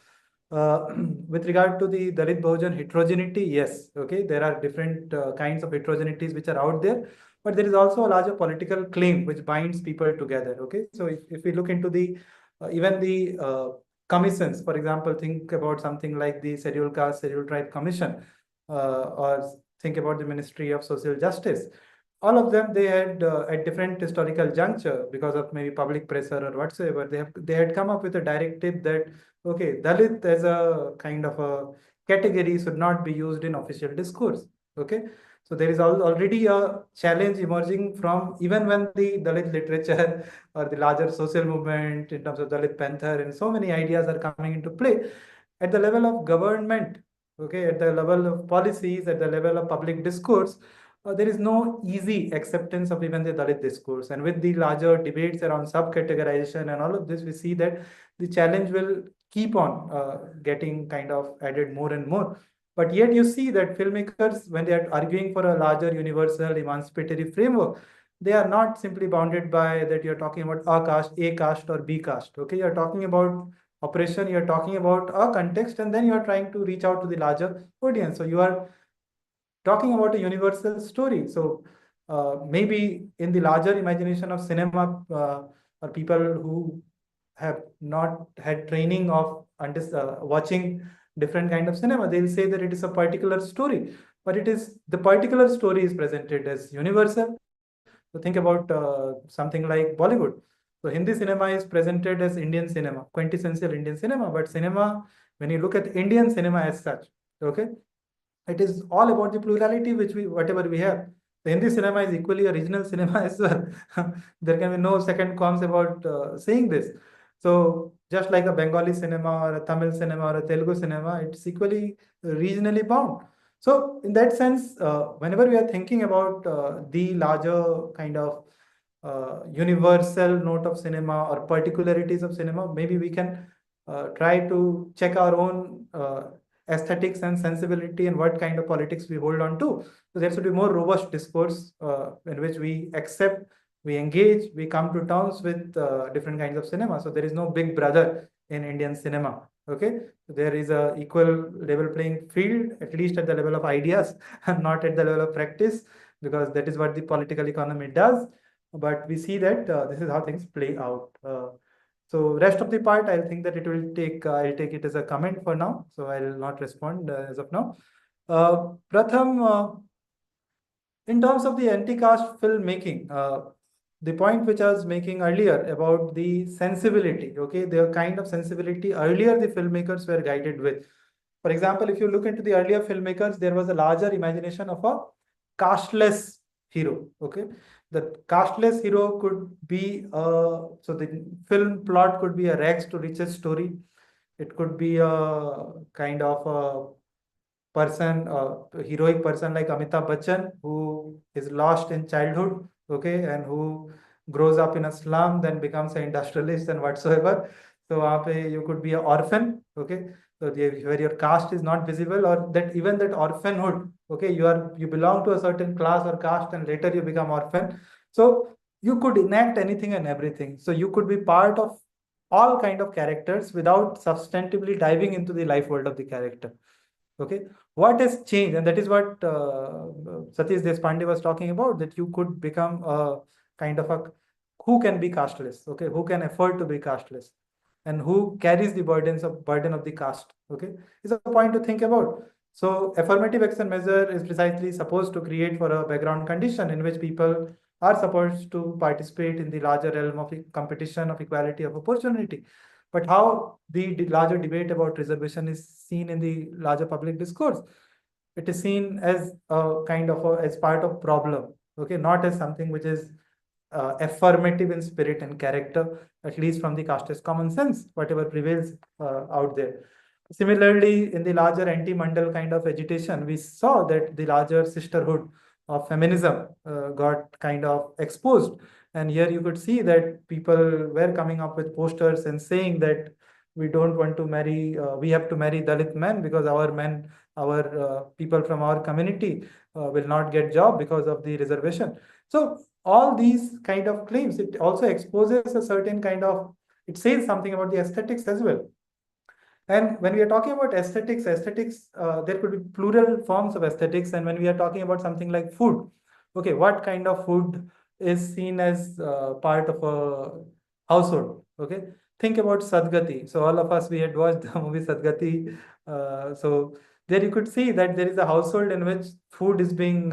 With regard to the Dalit Bahujan heterogeneity, yes, okay, there are different kinds of heterogeneities which are out there, but there is also a larger political claim which binds people together. Okay, so if we look into the even the commissions, for example, think about something like the Scheduled Caste, Scheduled Tribe Commission, or think about the Ministry of Social Justice. All of them, they had at different historical juncture, because of maybe public pressure or whatsoever, they had come up with a directive that okay, Dalit as a kind of a category should not be used in official discourse. Okay, so there is already a challenge emerging from even when the Dalit literature or the larger social movement in terms of Dalit Panther and so many ideas are coming into play at the level of government. Okay, at the level of policies, at the level of public discourse. There is no easy acceptance of even the Dalit discourse. And with the larger debates around subcategorization and all of this, we see that the challenge will keep on getting kind of added more and more. But yet you see that filmmakers, when they are arguing for a larger universal emancipatory framework, they are not simply bounded by that you're talking about A caste or B caste. Okay, you're talking about oppression, you're talking about a context, and then you're trying to reach out to the larger audience. So you are talking about a universal story. So maybe in the larger imagination of cinema, or people who have not had training of watching different kind of cinema, they'll say that it is a particular story, but it is the particular story is presented as universal. So think about something like Bollywood. So Hindi cinema is presented as Indian cinema, quintessential Indian cinema, but cinema, when you look at Indian cinema as such, okay, it is all about the plurality which whatever we have. The Hindi cinema is equally a regional cinema as well. There can be no second qualms about saying this. So just like a Bengali cinema or a Tamil cinema or a Telugu cinema, it's equally regionally bound. So in that sense, whenever we are thinking about the larger kind of universal note of cinema or particularities of cinema, maybe we can try to check our own aesthetics and sensibility and what kind of politics we hold on to. So there should be more robust discourse in which we accept, we engage, we come to terms with different kinds of cinema. So there is no big brother in Indian cinema. Okay, there is a equal level playing field, at least at the level of ideas and not at the level of practice, because that is what the political economy does. But we see that this is how things play out. So rest of the part, I'll think that it will take, I'll take it as a comment for now. So I'll not respond as of now. Pratham, in terms of the anti-caste filmmaking, the point which I was making earlier about the sensibility, okay, the kind of sensibility earlier the filmmakers were guided with. For example, if you look into the earlier filmmakers, there was a larger imagination of a casteless hero, okay. The casteless hero could be, so the film plot could be a rags to riches story. It could be a kind of a person, a heroic person like Amitabh Bachchan, who is lost in childhood, okay, and who grows up in a slum, then becomes an industrialist and whatsoever. So you could be an orphan, okay. So where your caste is not visible, or that even that orphanhood, okay, you belong to a certain class or caste, and later you become orphan. So you could enact anything and everything. So you could be part of all kind of characters without substantively diving into the life world of the character. Okay, what has changed, and that is what Satish Deshpande was talking about, that you could become a kind of a who can be casteless, okay, who can afford to be casteless, and who carries the burden of the caste, okay, is a point to think about. So affirmative action measure is precisely supposed to create for a background condition in which people are supposed to participate in the larger realm of competition of equality of opportunity. But how the larger debate about reservation is seen in the larger public discourse, it is seen as a kind of as part of problem, okay, not as something which is affirmative in spirit and character, at least from the casteist common sense, whatever prevails out there. Similarly, in the larger anti-Mandal kind of agitation, we saw that the larger sisterhood of feminism got kind of exposed. And here you could see that people were coming up with posters and saying that we don't want to marry, we have to marry Dalit men because our men, our people from our community will not get job because of the reservation. So all these kind of claims, it also exposes a certain kind of, it says something about the aesthetics as well. And when we are talking about aesthetics, there could be plural forms of aesthetics. And when we are talking about something like food, okay, what kind of food is seen as part of a household? Okay, think about Sadgati. So all of us, we had watched the movie Sadgati. So there you could see that there is a household in which food is being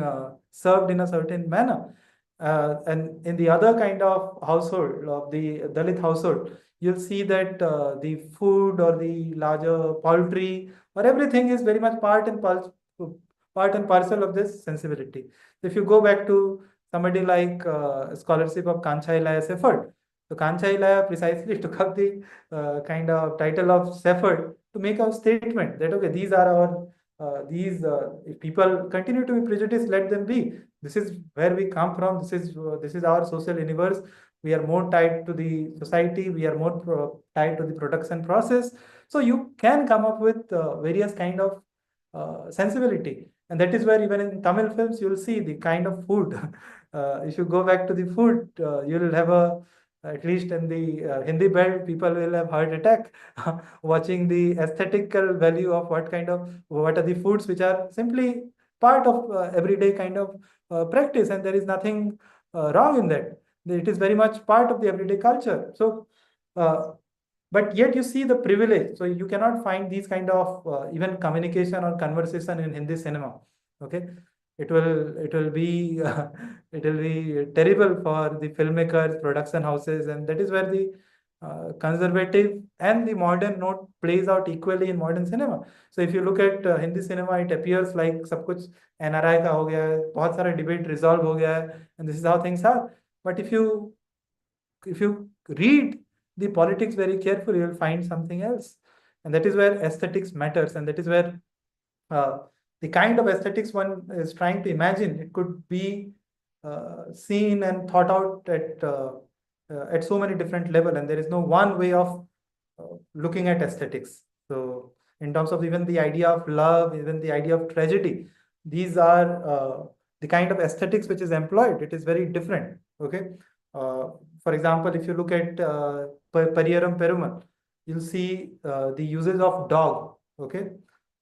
served in a certain manner. And in the other kind of household, of the Dalit household, you'll see that the food or the larger poultry or everything is very much part and parcel of this sensibility. If you go back to somebody like scholarship of Kancha Ilaya's effort, so Kancha Ilaya precisely took up the kind of title of Shepherd to make a statement that, okay, these are our if people continue to be prejudiced, let them be. This is where we come from. This is our social universe. We are more tied to the society. We are more tied to the production process. So you can come up with various kind of sensibility, and that is where even in Tamil films you will see the kind of food. If you go back to the food, you will have a, at least in the Hindi belt, people will have heart attack watching the aesthetical value of what are the foods which are simply part of everyday kind of practice, and there is nothing wrong in that. It is very much part of the everyday culture. So, but yet you see the privilege. So you cannot find these kind of even communication or conversation in Hindi cinema. Okay, it will be it will be terrible for the filmmakers, production houses, and that is where the conservative and the modern note plays out equally in modern cinema. So if you look at Hindi cinema, it appears like सब कुछ NRI का हो गया है, बहुत सारा debate resolve हो गया है, and this is how things are. But if you read the politics very carefully, you'll find something else, and that is where aesthetics matters, and that is where the kind of aesthetics one is trying to imagine, it could be seen and thought out at so many different levels, and there is no one way of looking at aesthetics. So in terms of even the idea of love, even the idea of tragedy. These are the kind of aesthetics which is employed. It is very different. Okay. For example, if you look at Pariyaram Perumal, you'll see the uses of dog. Okay.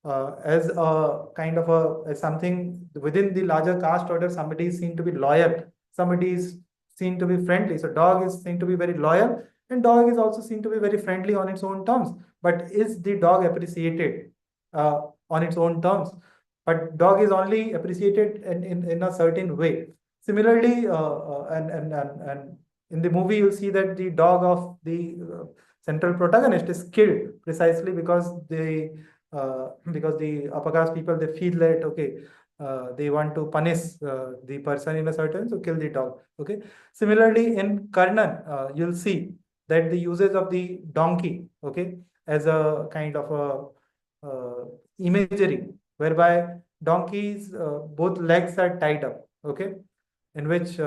As a kind of as something within the larger caste order, somebody is seen to be loyal, somebody is seen to be friendly. So dog is seen to be very loyal, and dog is also seen to be very friendly on its own terms. But is the dog appreciated on its own terms? But dog is only appreciated in a certain way. Similarly, and in the movie, you'll see that the dog of the central protagonist is killed precisely because the upper caste people, they feel that okay, they want to punish the person in a certain, so kill the dog. Okay. Similarly, in Karnan, you'll see that the usage of the donkey, okay, as a kind of a imagery whereby donkeys both legs are tied up, okay, in which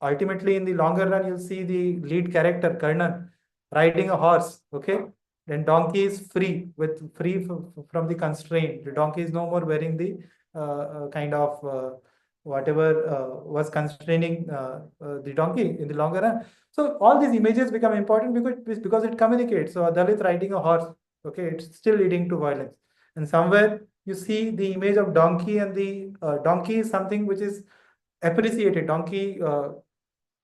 ultimately in the longer run you'll see the lead character Karnan riding a horse, okay, then donkey is free from the constraint. The donkey is no more wearing the kind of whatever was constraining the donkey in the longer run. So all these images become important because it communicates. So a Dalit riding a horse, okay, it's still leading to violence. And somewhere you see the image of donkey, and the donkey is something which is appreciated. Donkey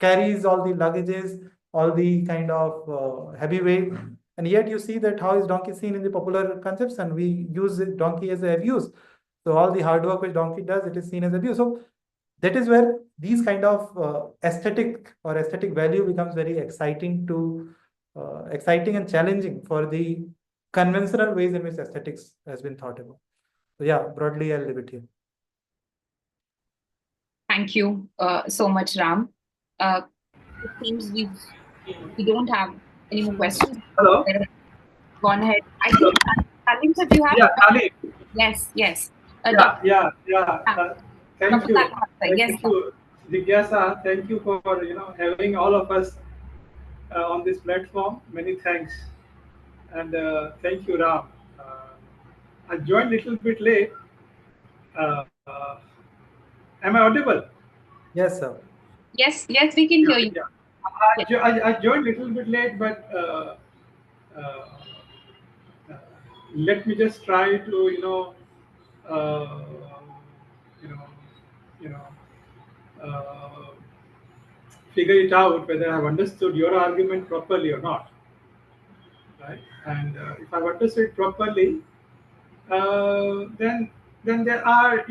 carries all the luggages, all the kind of heavy weight, and yet you see that how is donkey seen in the popular conception? We use donkey as a abuse. So all the hard work which donkey does, it is seen as abuse. So that is where these kind of aesthetic value becomes very exciting and challenging for the conventional ways in which aesthetics has been thought about. So yeah, broadly I'll leave it here. Thank you so much, Ram. It seems we don't have any more questions. Hello. Go on ahead. I think, Talin, sir, do you have? Yeah, Ali. Yes. Yeah. Thank you. Yes, Thank you, Jigyasa. Thank you for having all of us on this platform. Many thanks, and thank you, Ram. I joined a little bit late. Am I audible? Yes, sir. Yes, we can hear you. Yeah. I joined a little bit late, but let me just try to uh, you know you know uh, figure it out whether I've understood your argument properly or not, right? And if I've understood it properly, then there are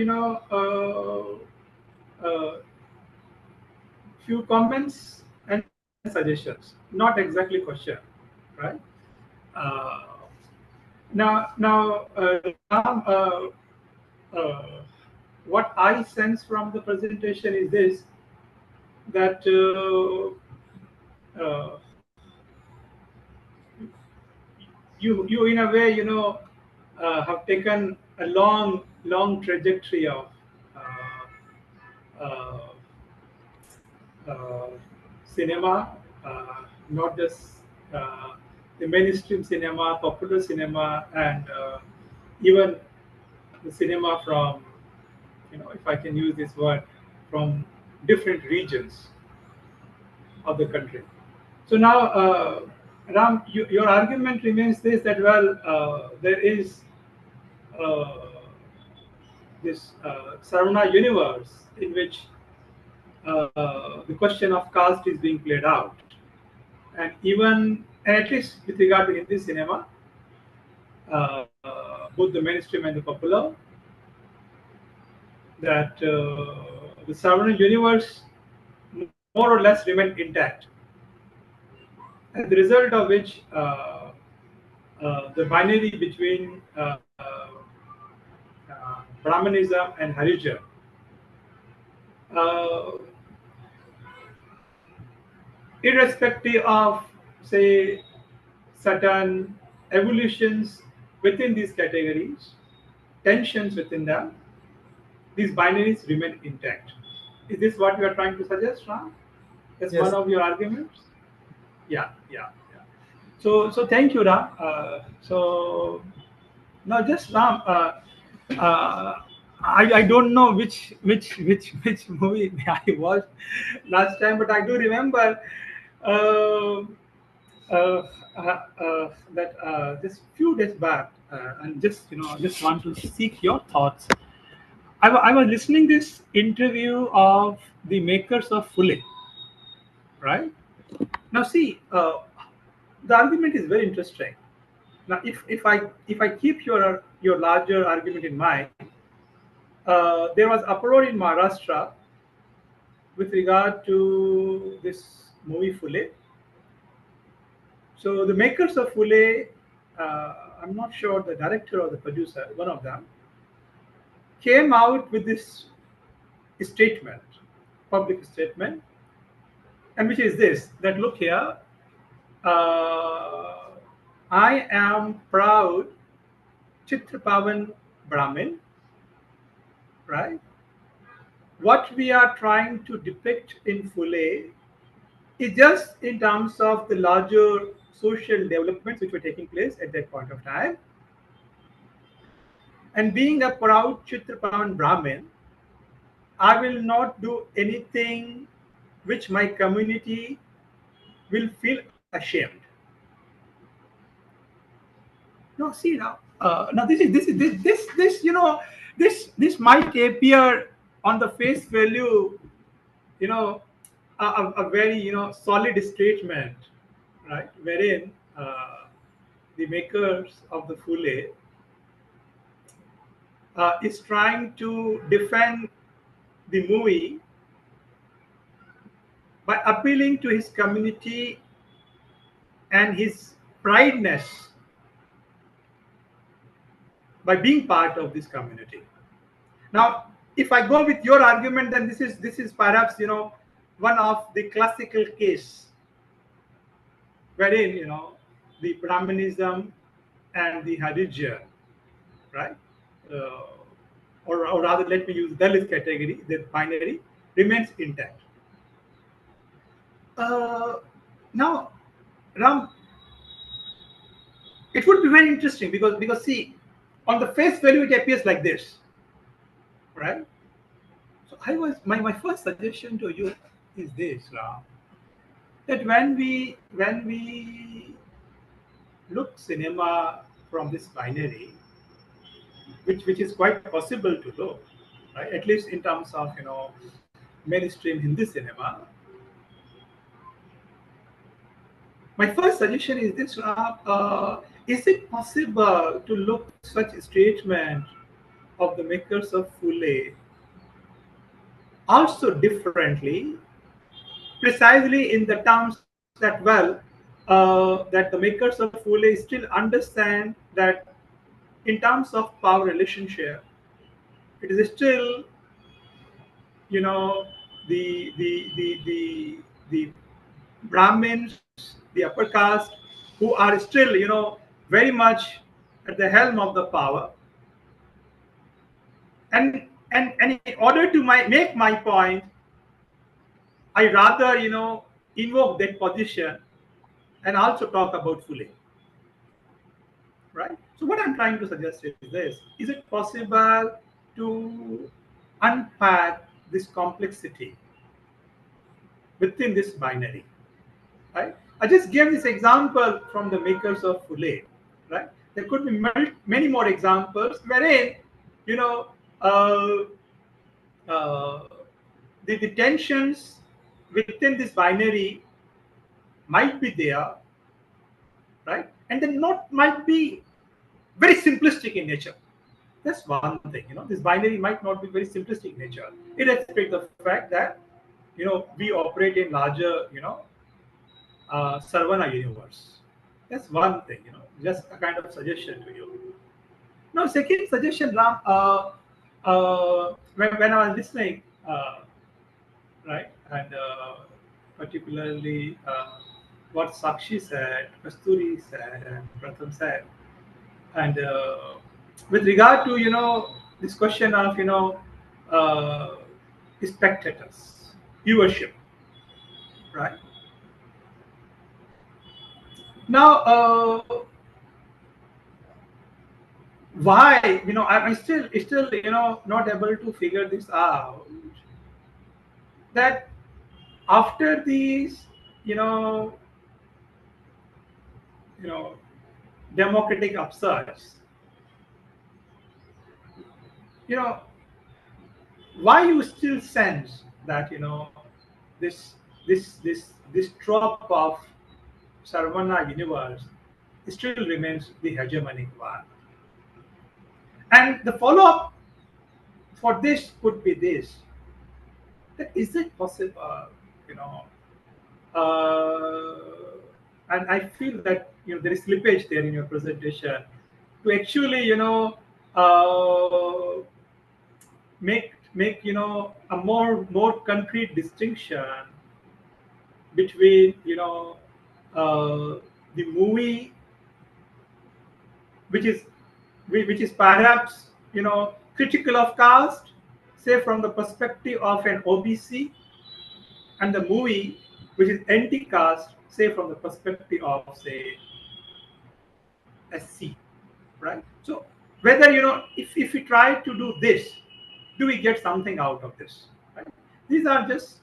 few comments and suggestions, not exactly question, right? Uh, Ram, what I sense from the presentation is this: that you in a way have taken a long trajectory of uh, uh, cinema, not just the mainstream cinema, popular cinema, and even the cinema from, if I can use this word, from different regions of the country. So now, Ram, your argument remains this, that there is uh, this Sarvana universe in which the question of caste is being played out, and at least with regard to Hindi cinema, both the mainstream and the popular, that the Sarvana universe more or less remain intact, as the result of which the binary between Brahmanism and Harijan irrespective of, say, certain evolutions within these categories, tensions within them, these binaries remain intact. Is this what you are trying to suggest, Ram? That's Yes. one of your arguments? Yeah. So thank you, Ram. No, just Ram. I don't know which movie I watched last time, but I do remember uh, that just few days back, and just just want to seek your thoughts. I was listening this interview of the makers of Fule, right? Now see, the argument is very interesting. Now, if I keep your larger argument in mind, there was uproar in Maharashtra with regard to this movie Fule. So the makers of Fule, I'm not sure the director or the producer, one of them, came out with this statement, public statement, and which is this: that look here, uh, I am proud Chitrapavan Brahmin, right? What we are trying to depict in Fule is just in terms of the larger social developments which were taking place at that point of time. And being a proud Chitrapavan Brahmin, I will not do anything which my community will feel ashamed. No, see now. Now this this might appear on the face value, you know, a very solid statement, right? Wherein the makers of the Fule is trying to defend the movie by appealing to his community and his prideness by being part of this community. Now, if I go with your argument, then this is perhaps one of the classical case wherein the Brahmanism and the Harijya, right? Uh, or rather, let me use Dalit category, the binary remains intact. Uh, Now, Ram, it would be very interesting because see, on the face value, it appears like this, right? So I was my first suggestion to you is this, Ram, that when we look cinema from this binary, which is quite possible to do, right? At least in terms of mainstream Hindi cinema. My first suggestion is this: is it possible to look such statement of the makers of Fule also differently, precisely in the terms that that the makers of Fule still understand that in terms of power relationship, it is still the Brahmins, the upper caste, who are still very much at the helm of the power, and in order to make my point, I rather invoke that position and also talk about Fule, right? So what I'm trying to suggest is this: is it possible to unpack this complexity within this binary, right? I just gave this example from the makers of Fule, right? There could be many more examples wherein you know uh, uh, the tensions within this binary might be there, right? And then not might be very simplistic in nature. That's one thing. This binary might not be very simplistic in nature, irrespective of the fact that we operate in larger Sarvana universe. That's one thing. Just a kind of suggestion to you. Now, second suggestion, Ram. When I was listening, right, and particularly what Sakshi said, Kasturi said, and Pratham said, and with regard to this question of uh, spectators, viewership, right? Now, why, I'm still not able to figure this out, that after these you know you know democratic upsurge, you know why you still sense that this this trope of Sarvana universe still remains the hegemonic one. And the follow-up for this could be this: that is it possible, you know, and I feel that there is slippage there in your presentation to actually uh, make a more concrete distinction between the movie which is which is perhaps critical of caste, say from the perspective of an OBC, and the movie which is anti-caste, say from the perspective of, say, SC, right? So whether if we try to do this, do we get something out of this? Right? These are just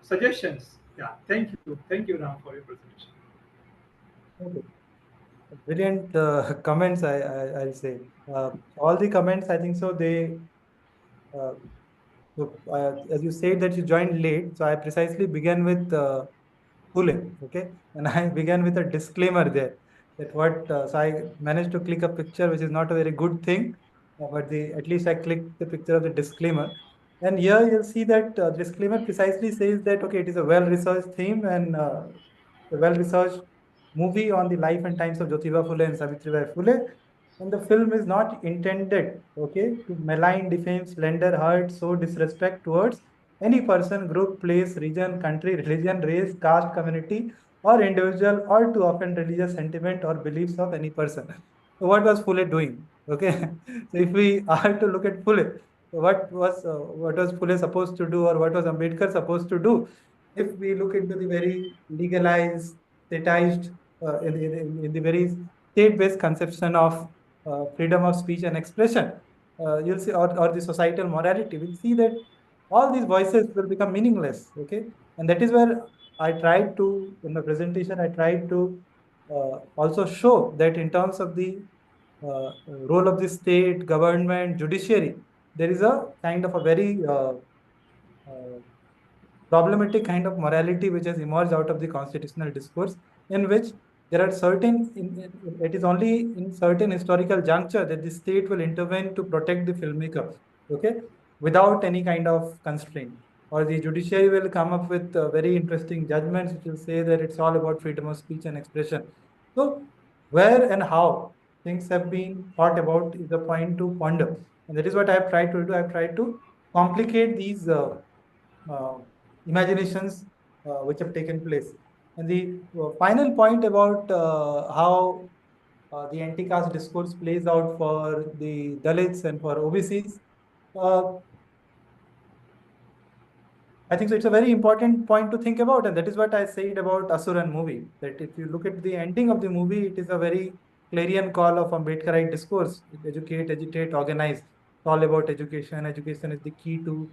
suggestions. Yeah, thank you, Ram, for your presentation. Okay. Brilliant comments, I'll say. All the comments, I think so, uh, as you said that you joined late, so I precisely began with Pule, okay? And I began with a disclaimer there that so I managed to click a picture, which is not a very good thing, but at least I clicked the picture of the disclaimer. And here you'll see that disclaimer precisely says that, okay, it is a well-researched theme and a well-researched movie on the life and times of Jyotiba Phule and Savitribai Phule. And the film is not intended, okay, to malign, defame, slander, hurt, show disrespect towards any person, group, place, region, country, religion, race, caste, community, or individual, or to offend religious sentiment or beliefs of any person. So what was Phule doing? Okay, so if we are to look at Phule, what was Phule supposed to do, or what was Ambedkar supposed to do? If we look into the very legalized, statized, in the very state-based conception of freedom of speech and expression, you'll see, or the societal morality, we'll see that all these voices will become meaningless. Okay, and that is where I tried to, in my presentation, I tried to also show that in terms of the role of the state, government, judiciary, there is a kind of a very uh, problematic kind of morality which has emerged out of the constitutional discourse, in which there are it is only in certain historical juncture that the state will intervene to protect the filmmaker, okay, without any kind of constraint. Or the judiciary will come up with very interesting judgments which will say that it's all about freedom of speech and expression. So, where and how things have been thought about is the point to ponder. And that is what I have tried to do. I have tried to complicate these uh, imaginations which have taken place. And the final point about how the anti-caste discourse plays out for the Dalits and for OBCs, uh, I think so. It's a very important point to think about, and that is what I said about Asuran movie. That if you look at the ending of the movie, it is a very clarion call of Ambedkarite discourse: educate, agitate, organize. It's all about education. Education is the key to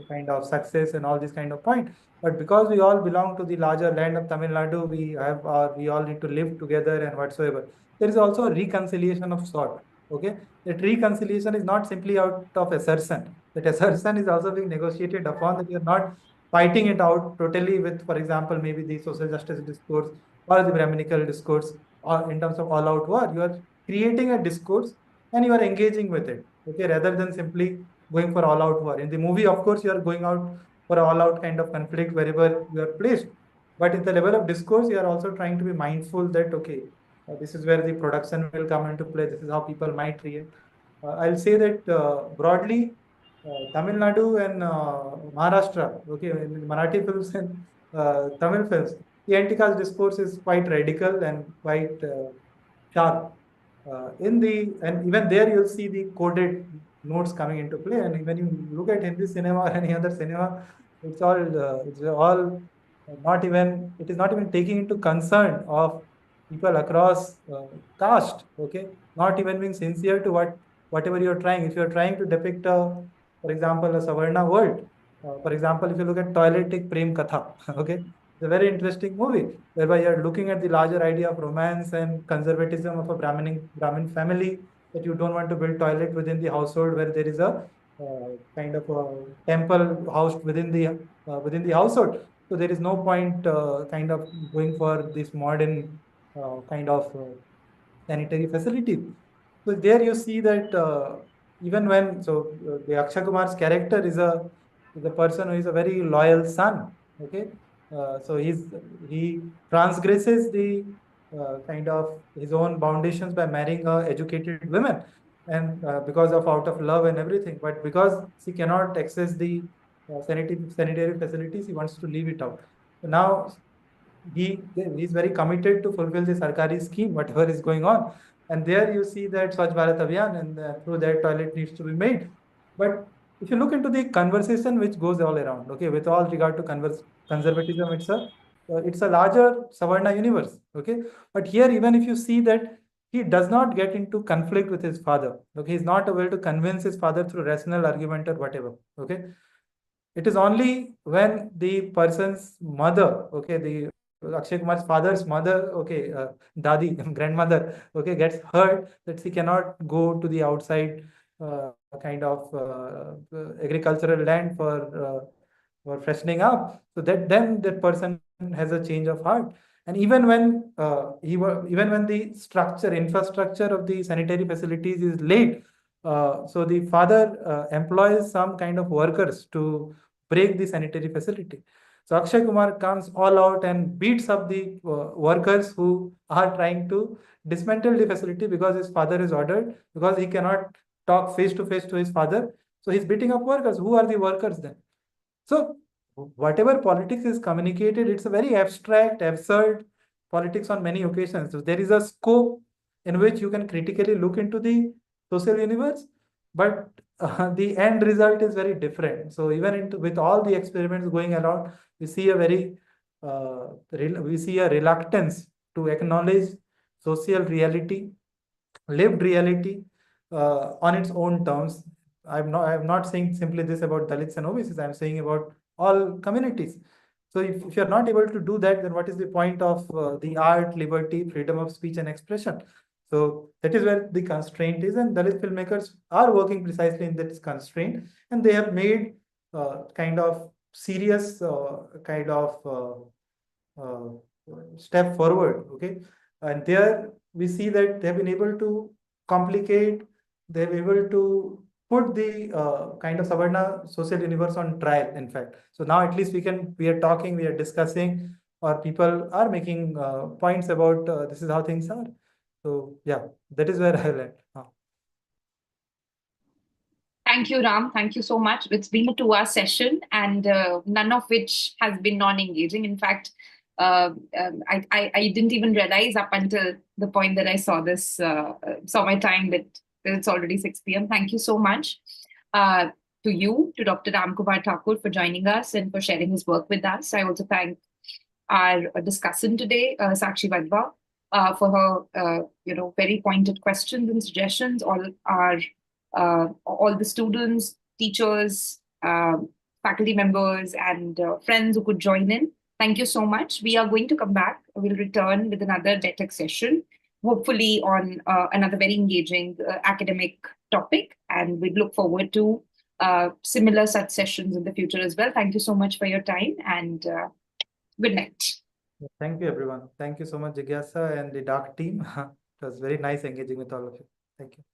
kind of success and all these kind of point. But because we all belong to the larger land of Tamil Nadu, we all need to live together and whatsoever. There is also a reconciliation of sort. Okay, that reconciliation is not simply out of assertion. That assertion is also being negotiated upon, that you're not fighting it out totally with, for example, maybe the social justice discourse or the Brahminical discourse, or in terms of all out war. You are creating a discourse and you are engaging with it, okay, rather than simply going for all out war. In the movie, of course, you are going out for all out kind of conflict wherever you are placed. But in the level of discourse, you are also trying to be mindful that, okay, this is where the production will come into play. This is how people might react. I'll say that broadly, Tamil Nadu and Maharashtra, okay, in Marathi films and Tamil films, the anti-caste discourse is quite radical and quite sharp. And even there you'll see the coded notes coming into play. And when you look at Hindi cinema or any other cinema, it's all not even, it is not even taking into concern of people across caste, okay, not even being sincere to whatever you're trying. If you're trying to depict for example, a Savarna world, for example, if you look at Toiletic Prem Katha, okay, it's a very interesting movie whereby you're looking at the larger idea of romance and conservatism of a Brahmin family, that you don't want to build toilet within the household where there is a kind of a temple housed within the household. So there is no point kind of going for this modern kind of sanitary facility. So there you see that even when the Akshay Kumar's character is a person who is a very loyal son. Okay, so he transgresses the kind of his own foundations by marrying educated women, and because of out of love and everything. But because he cannot access the sanitary facilities, he wants to leave it out. So now he's very committed to fulfill the Sarkari scheme, whatever is going on. And there you see that Swachh Bharat Abhiyan, and through that toilet needs to be made. But if you look into the conversation which goes all around, okay, with all regard to conservatism, it's a larger Savarna universe, okay. But here, even if you see that he does not get into conflict with his father, okay, he's not able to convince his father through rational argument or whatever, okay. It is only when the person's mother, okay, the Akshay Kumar's father's mother, okay, Dadi, grandmother, okay, gets hurt that she cannot go to the outside kind of agricultural land for freshening up. So then that person has a change of heart. And even when even when the infrastructure of the sanitary facilities is laid, so the father employs some kind of workers to break the sanitary facility. So Akshay Kumar comes all out and beats up the workers who are trying to dismantle the facility because his father is ordered, because he cannot talk face to face to his father. So he's beating up workers. Who are the workers then? So whatever politics is communicated, it's a very abstract, absurd politics on many occasions. So there is a scope in which you can critically look into the social universe, but the end result is very different. So even with all the experiments going around, we see we see a reluctance to acknowledge social reality, lived reality on its own terms. I'm not saying simply this about Dalits and OBCs. I'm saying about all communities. So if you're not able to do that, then what is the point of the art, liberty, freedom of speech and expression? So that is where the constraint is, and Dalit filmmakers are working precisely in this constraint, and they have made kind of serious kind of step forward. Okay, and there we see that they have been able to complicate, they have been able to put the kind of Savarna social universe on trial, in fact. So now at least we are talking, we are discussing, or people are making points about this is how things are. So yeah, that is where I land. Thank you, Ram. Thank you so much. It's been a 2-hour session, and none of which has been non-engaging. In fact, I didn't even realize up until the point that I saw my time that it's already 6 p.m. Thank you so much to you, to Dr. Ram Kumar Thakur, for joining us and for sharing his work with us. I also thank our discussant today, Sakshi Wadhwa, for her very pointed questions and suggestions. All the students, teachers, faculty members, and friends who could join in. Thank you so much. We are going to come back. We'll return with another DETEC session, hopefully on another very engaging academic topic. And we look forward to similar such sessions in the future as well. Thank you so much for your time, and good night. Thank you, everyone. Thank you so much, Jigyasa and the DAAK team. It was very nice engaging with all of you. Thank you.